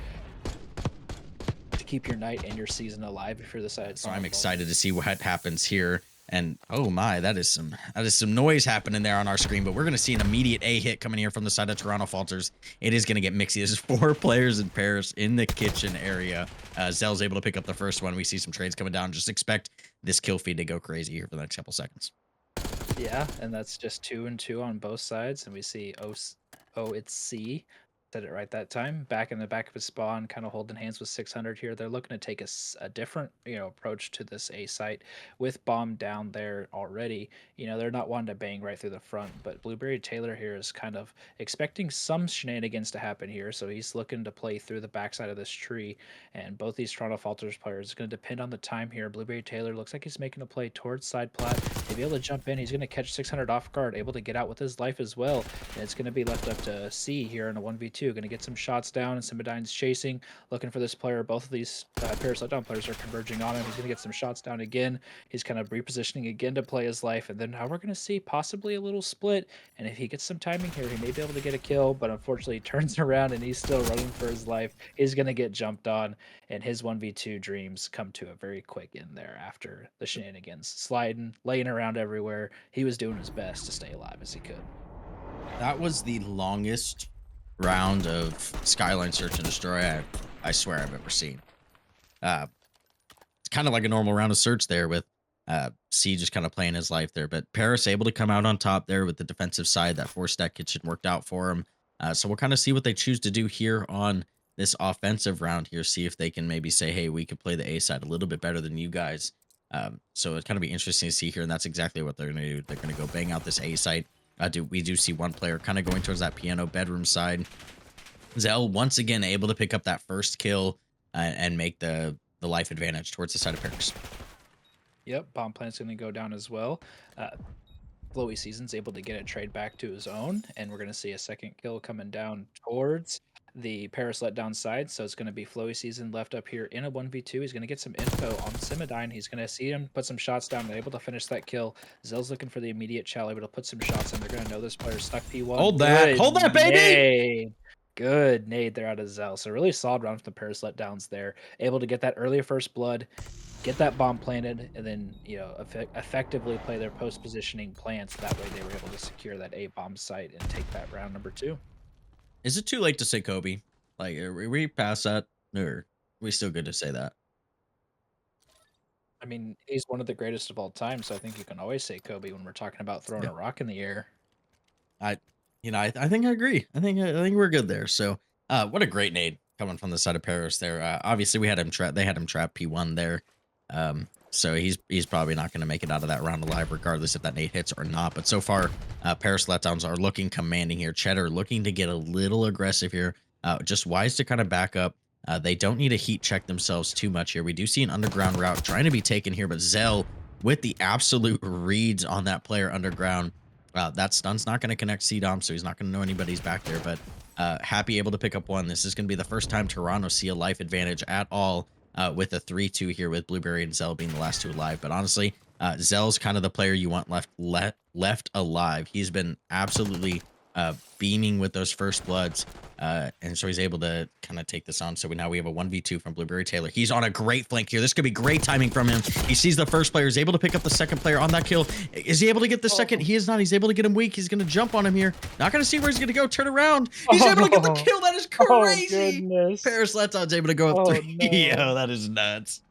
to keep your night and your season alive if you're the side. So I'm excited to see what happens here. And oh my, that is some noise happening there on our screen, but we're going to see an immediate A hit coming here from the side of Toronto Falters. It is going to get mixy. There's 4 players in Paris in the kitchen area. Zell's able to pick up the first one. We see some trades coming down. Just expect this kill feed to go crazy here for the next couple seconds. Yeah, and that's just 2 and 2 on both sides. And we see it's C. Said it right that time. Back in the back of his spawn, kind of holding hands with 600 here. They're looking to take a different, approach to this A site with bomb down there already. They're not wanting to bang right through the front, but Blueberry Taylor here is kind of expecting some shenanigans to happen here. So he's looking to play through the backside of this tree. And both these Toronto Falters players is going to depend on the time here. Blueberry Taylor looks like he's making a play towards side plat. He'll be able to jump in. He's going to catch 600 off guard, able to get out with his life as well. And it's going to be left up to C here in a 1v2. Going to get some shots down, and Simadine's chasing, looking for this player. Both of these Paris Letdown players are converging on him. He's going to get some shots down again. He's kind of repositioning again to play his life, and then now we're going to see possibly a little split. And if he gets some timing here, he may be able to get a kill, but unfortunately he turns around and he's still running for his life. He's going to get jumped on, and his 1v2 dreams come to a very quick end there after the shenanigans. Sliding, laying around everywhere. He was doing his best to stay alive as he could. That was the longest round of Skyline Search and Destroy I swear I've ever seen. It's kind of like a normal round of search there with C just kind of playing his life there, but Paris able to come out on top there with the defensive side. That 4-stack kitchen worked out for him. So we'll kind of see what they choose to do here on this offensive round here, see if they can maybe say, hey, we could play the A side a little bit better than you guys. So it's kind of be interesting to see here, and that's exactly what they're going to do. They're going to go bang out this A site. We do see one player kind of going towards that piano bedroom side. Zell once again able to pick up that first kill and make the life advantage towards the side of Paris. Yep, bomb plant's going to go down as well. Flowy Season's able to get a trade back to his own, and we're going to see a second kill coming down towards the Paris Letdown side. So it's going to be Flowy Season left up here in a 1v2. He's going to get some info on Simadine. He's going to see him put some shots down. They're able to finish that kill. Zell's looking for the immediate chow, able to put some shots in. They're going to know this player's stuck P1. Hold that. Hold that, baby! Nade. Good nade there out of Zell. So really solid round from the Paris Letdowns there. Able to get that early first blood, get that bomb planted, and then effectively play their post positioning plans. That way they were able to secure that A bomb site and take that round number 2. Is it too late to say Kobe? Like, are we past that, or are we still good to say that? I mean, he's one of the greatest of all time, so I think you can always say Kobe when we're talking about throwing a rock in the air. I think I agree. I think we're good there. So, what a great nade coming from the side of Paris there. Obviously, we had him they had him trapped P1 there. So he's probably not going to make it out of that round alive, regardless if that nade hits or not. But so far, Paris Letdowns are looking commanding here. Cheddar looking to get a little aggressive here. Just wise to kind of back up. They don't need to heat check themselves too much here. We do see an underground route trying to be taken here, but Zell with the absolute reads on that player underground. That stun's not going to connect CDOM, so he's not going to know anybody's back there. But Happy able to pick up 1. This is going to be the first time Toronto see a life advantage at all. With a 3-2 here with Blueberry and Zell being the last 2 alive. But honestly, Zell's kind of the player you want left alive. He's been absolutely beaming with those first bloods. And so he's able to kind of take this on. So now we have a 1v2 from Blueberry Taylor. He's on a great flank here. This could be great timing from him. He sees the first player, is able to pick up the second player on that kill. Is he able to get the second? Oh, He is not. He's able to get him weak. He's going to jump on him here. Not going to see where he's going to go. Turn around. He's able to get the oh, kill. That is oh crazy. goodness. Paris Letdowns able to go up Oh 3. no. Yo, that is nuts.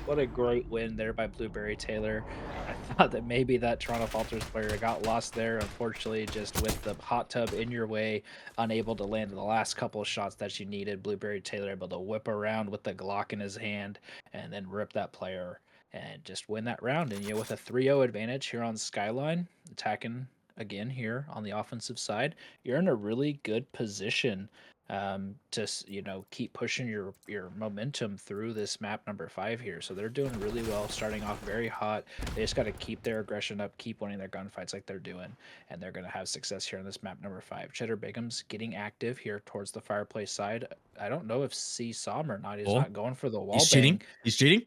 What a great win there by Blueberry Taylor. I thought that maybe that Toronto Falters player got lost there. Unfortunately, just with the hot tub in your way, unable to land the last couple of shots that you needed. Blueberry Taylor able to whip around with the Glock in his hand and then rip that player and just win that round. And with a 3-0 advantage here on Skyline, attacking again here on the offensive side, you're in a really good position to keep pushing your momentum through this map number 5 here. So they're doing really well, starting off very hot. They just got to keep their aggression up, keep winning their gunfights like they're doing, and they're going to have success here on this map number 5. Cheddar Bigum's getting active here towards the fireplace side. I don't know if C saw him or not. He's Oh, not going for the wall he's cheating. bang. He's cheating.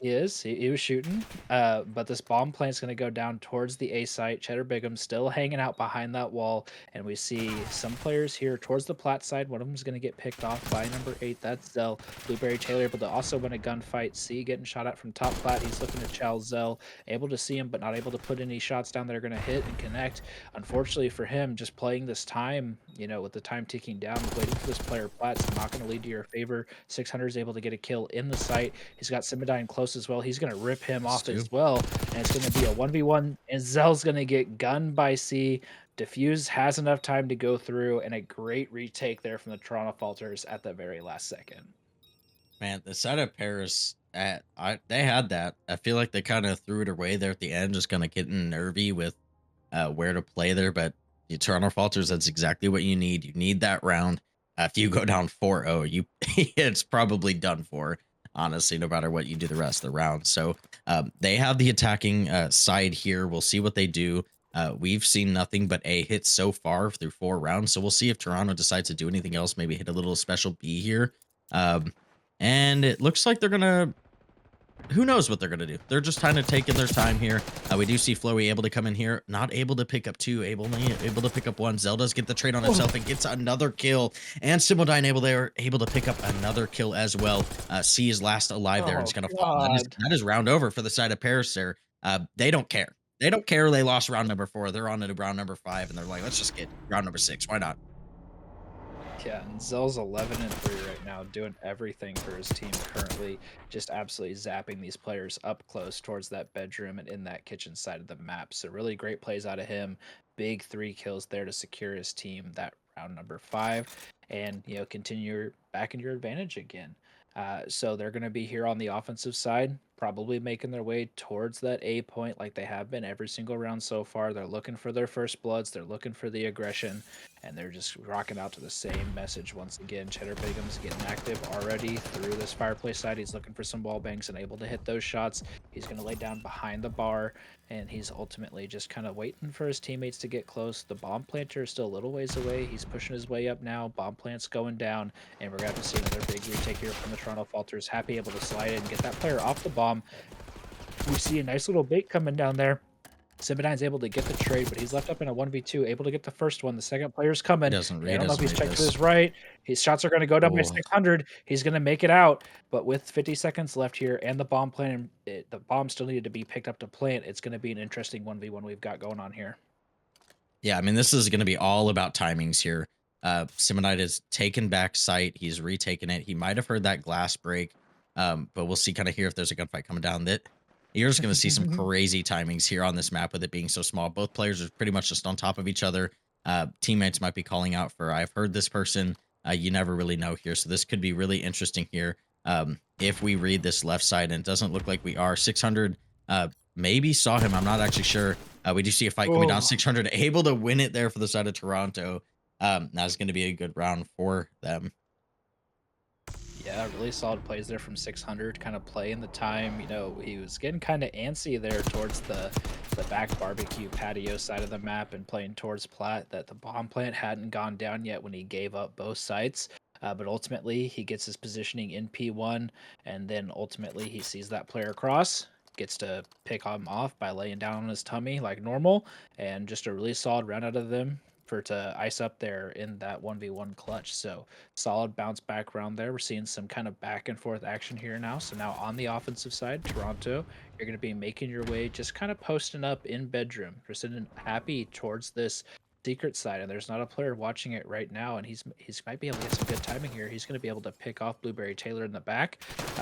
He was shooting, but this bomb plant's going to go down towards the A site. Cheddar Bigum still hanging out behind that wall, and we see some players here towards the plat side. One of them is going to get picked off by number 8. That's Zell. Blueberry Taylor able to also win a gunfight. C getting shot at from top plat. He's looking to chow Zell. Able to see him, but not able to put any shots down that are going to hit and connect. Unfortunately for him, just playing this time, with the time ticking down, waiting for this player plat's not going to lead to your favor. 600 is able to get a kill in the site. He's got Simodine close as well. He's going to rip him This off too. as well. And it's going to be a 1v1. And Zell's going to get gunned by C. Diffuse has enough time to go through, and a great retake there from the Toronto Falters at the very last second. Man, the side of Paris, they had that. I feel like they kind of threw it away there at the end, just kind of getting nervy with where to play there. But the Toronto Falters, that's exactly what you need. You need that round. If you go down 4-0, it's probably done for. Honestly, no matter what you do the rest of the round. So they have the attacking side here. We'll see what they do. We've seen nothing but A hits so far through 4 rounds. So we'll see if Toronto decides to do anything else. Maybe hit a little special B here. Um, and it looks like they're gonna, who knows what they're gonna do. They're just kind of taking their time here. We do see Flowy able to come in here, not able to pick up 2, able to pick up 1. Zelda's get the trade on himself and gets another kill. And Simodine able to pick up another kill as well. C is last alive there and Oh it's gonna fall. God. That is round over for the side of Paris there. They don't care. They don't care they lost round number 4. They're on to round number 5 and they're like, let's just get round number 6. Why not? Yeah, and Zell's 11-3 right now, doing everything for his team currently, just absolutely zapping these players up close towards that bedroom and in that kitchen side of the map. So really great plays out of him. Big 3 kills there to secure his team that round number 5, and continue back in your advantage again. So they're going to be here on the offensive side, probably making their way towards that A point like they have been every single round so far. They're looking for their first bloods. They're looking for the aggression, and they're just rocking out to the same message once again. Cheddar Bigum's getting active already through this fireplace side. He's looking for some wall banks and able to hit those shots. He's going to lay down behind the bar, and he's ultimately just kind of waiting for his teammates to get close. The bomb planter is still a little ways away. He's pushing his way up now. Bomb plant's going down, and we're going to have to see another big retake here from the Toronto Falters. Happy able to slide in and get that player off the bomb. We see a nice little bait coming down there. Simodine's able to get the trade, but he's left up in a 1v2, able to get the first one. The second player's He coming. doesn't I don't know if he's read checked to this. his right. His shots are going to go down by Oh, 600. He's going to make it out, but with 50 seconds left here and the bomb plant, the bomb still needed to be picked up to plant. It's going to be an interesting 1v1 we've got going on here. yeah, I mean, this is going to be all about timings here. Simonite has taken back sight. He's retaken it. He might have heard that glass break, but we'll see kind of here if there's a gunfight coming down. That you're just going to see some crazy timings here on this map with it being so small. Both players are pretty much just on top of each other. Teammates might be calling out for, I've heard this person. You never really know here. So this could be really interesting here. If we read this left side, and it doesn't look like we are. 600 maybe saw him. I'm not actually sure. We do see a fight coming down. Oh. 600 able to win it there for the side of Toronto. That's going to be a good round for them. Yeah, really solid plays there from 600, kind of playing the time. He was getting kind of antsy there towards the back barbecue patio side of the map and playing towards plat that the bomb plant hadn't gone down yet when he gave up both sites. But ultimately, he gets his positioning in P1, and then ultimately he sees that player cross, gets to pick him off by laying down on his tummy like normal, and just a really solid run out of them for to ice up there in that 1v1 clutch. So solid bounce back round there. We're seeing some kind of back and forth action here now. So now on the offensive side, Toronto, you're going to be making your way, just kind of posting up in bedroom. You're sitting happy towards this secret side, and there's not a player watching it right now, and he's might be able to get some good timing here. He's going to be able to pick off Blueberry Taylor in the back.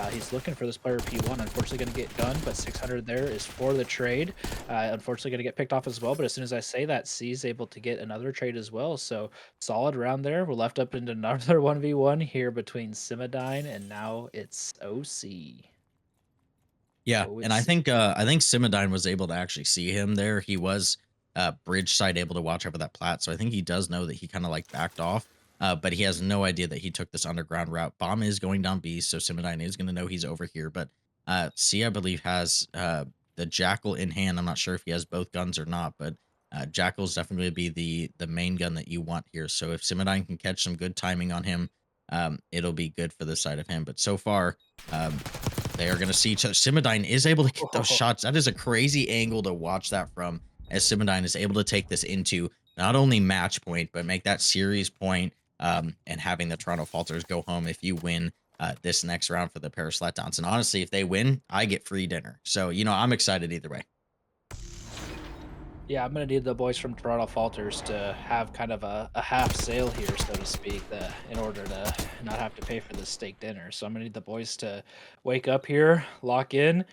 He's looking for this player P1, unfortunately going to get done, but 600 there is for the trade. Unfortunately going to get picked off as well, but as soon as I say that, C's able to get another trade as well. So solid round there. We're left up into another 1v1 here between Simodyne, and now it's OC. Yeah, and OC. I think Simodyne was able to actually see him there. He was bridge side able to watch over that plat, so I think he does know that he kind of like backed off. But he has no idea that he took this underground route. Bomb is going down B, so Simodyne is going to know he's over here. But C, I believe, has the Jackal in hand. I'm not sure if he has both guns or not, but Jackal's definitely going to be the main gun that you want here. So if Simodyne can catch some good timing on him, it'll be good for the side of him. But so far, they are going to see each other. Simodyne is able to get those shots. That is a crazy angle to watch that from, as Simodyne is able to take this into not only match point, but make that series point, and having the Toronto Falters go home if you win this next round for the Paris Letdowns. And honestly, if they win, I get free dinner. So, I'm excited either way. Yeah, I'm gonna need the boys from Toronto Falters to have kind of a half sale here, so to speak, in order to not have to pay for this steak dinner. So I'm gonna need the boys to wake up here, lock in,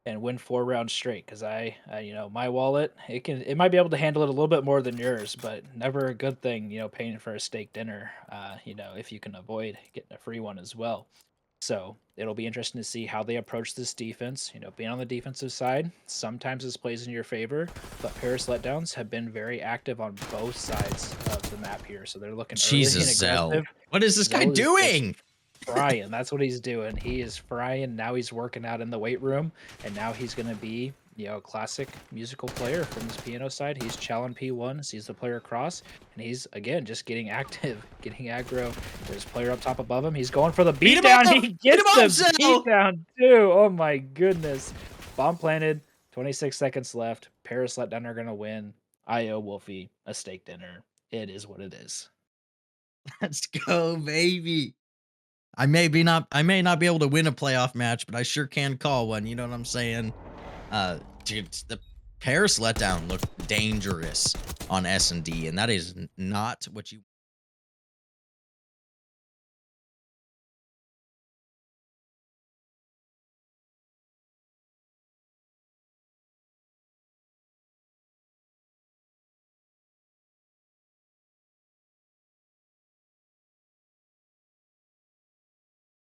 and win 4 rounds straight. Because my wallet, it might be able to handle it a little bit more than yours, but never a good thing, paying for a steak dinner. If you can avoid getting a free one as well. So it'll be interesting to see how they approach this defense. Being on the defensive side, sometimes this plays in your favor, but Paris Letdowns have been very active on both sides of the map here. So they're looking early and Jesus, Zell. aggressive. What is this guy Zell is just doing? frying. That's what he's doing. He is frying. Now he's working out in the weight room, and now he's going to be, a classic musical player from this piano side. He's challenging P1, sees the player cross, and he's, again, just getting active, getting aggro. There's a player up top above him. He's going for the Beat him beatdown. up! He gets Beat him up, the Zell! beatdown, too. Oh, my goodness. Bomb planted. 26 seconds left. Paris Letdown are going to win. I owe Wolfie a steak dinner. It is what it is. Let's go, baby. I may not be able to win a playoff match, but I sure can call one. You know what I'm saying? Dude, the Paris Letdown looked dangerous on S&D, and that is not what you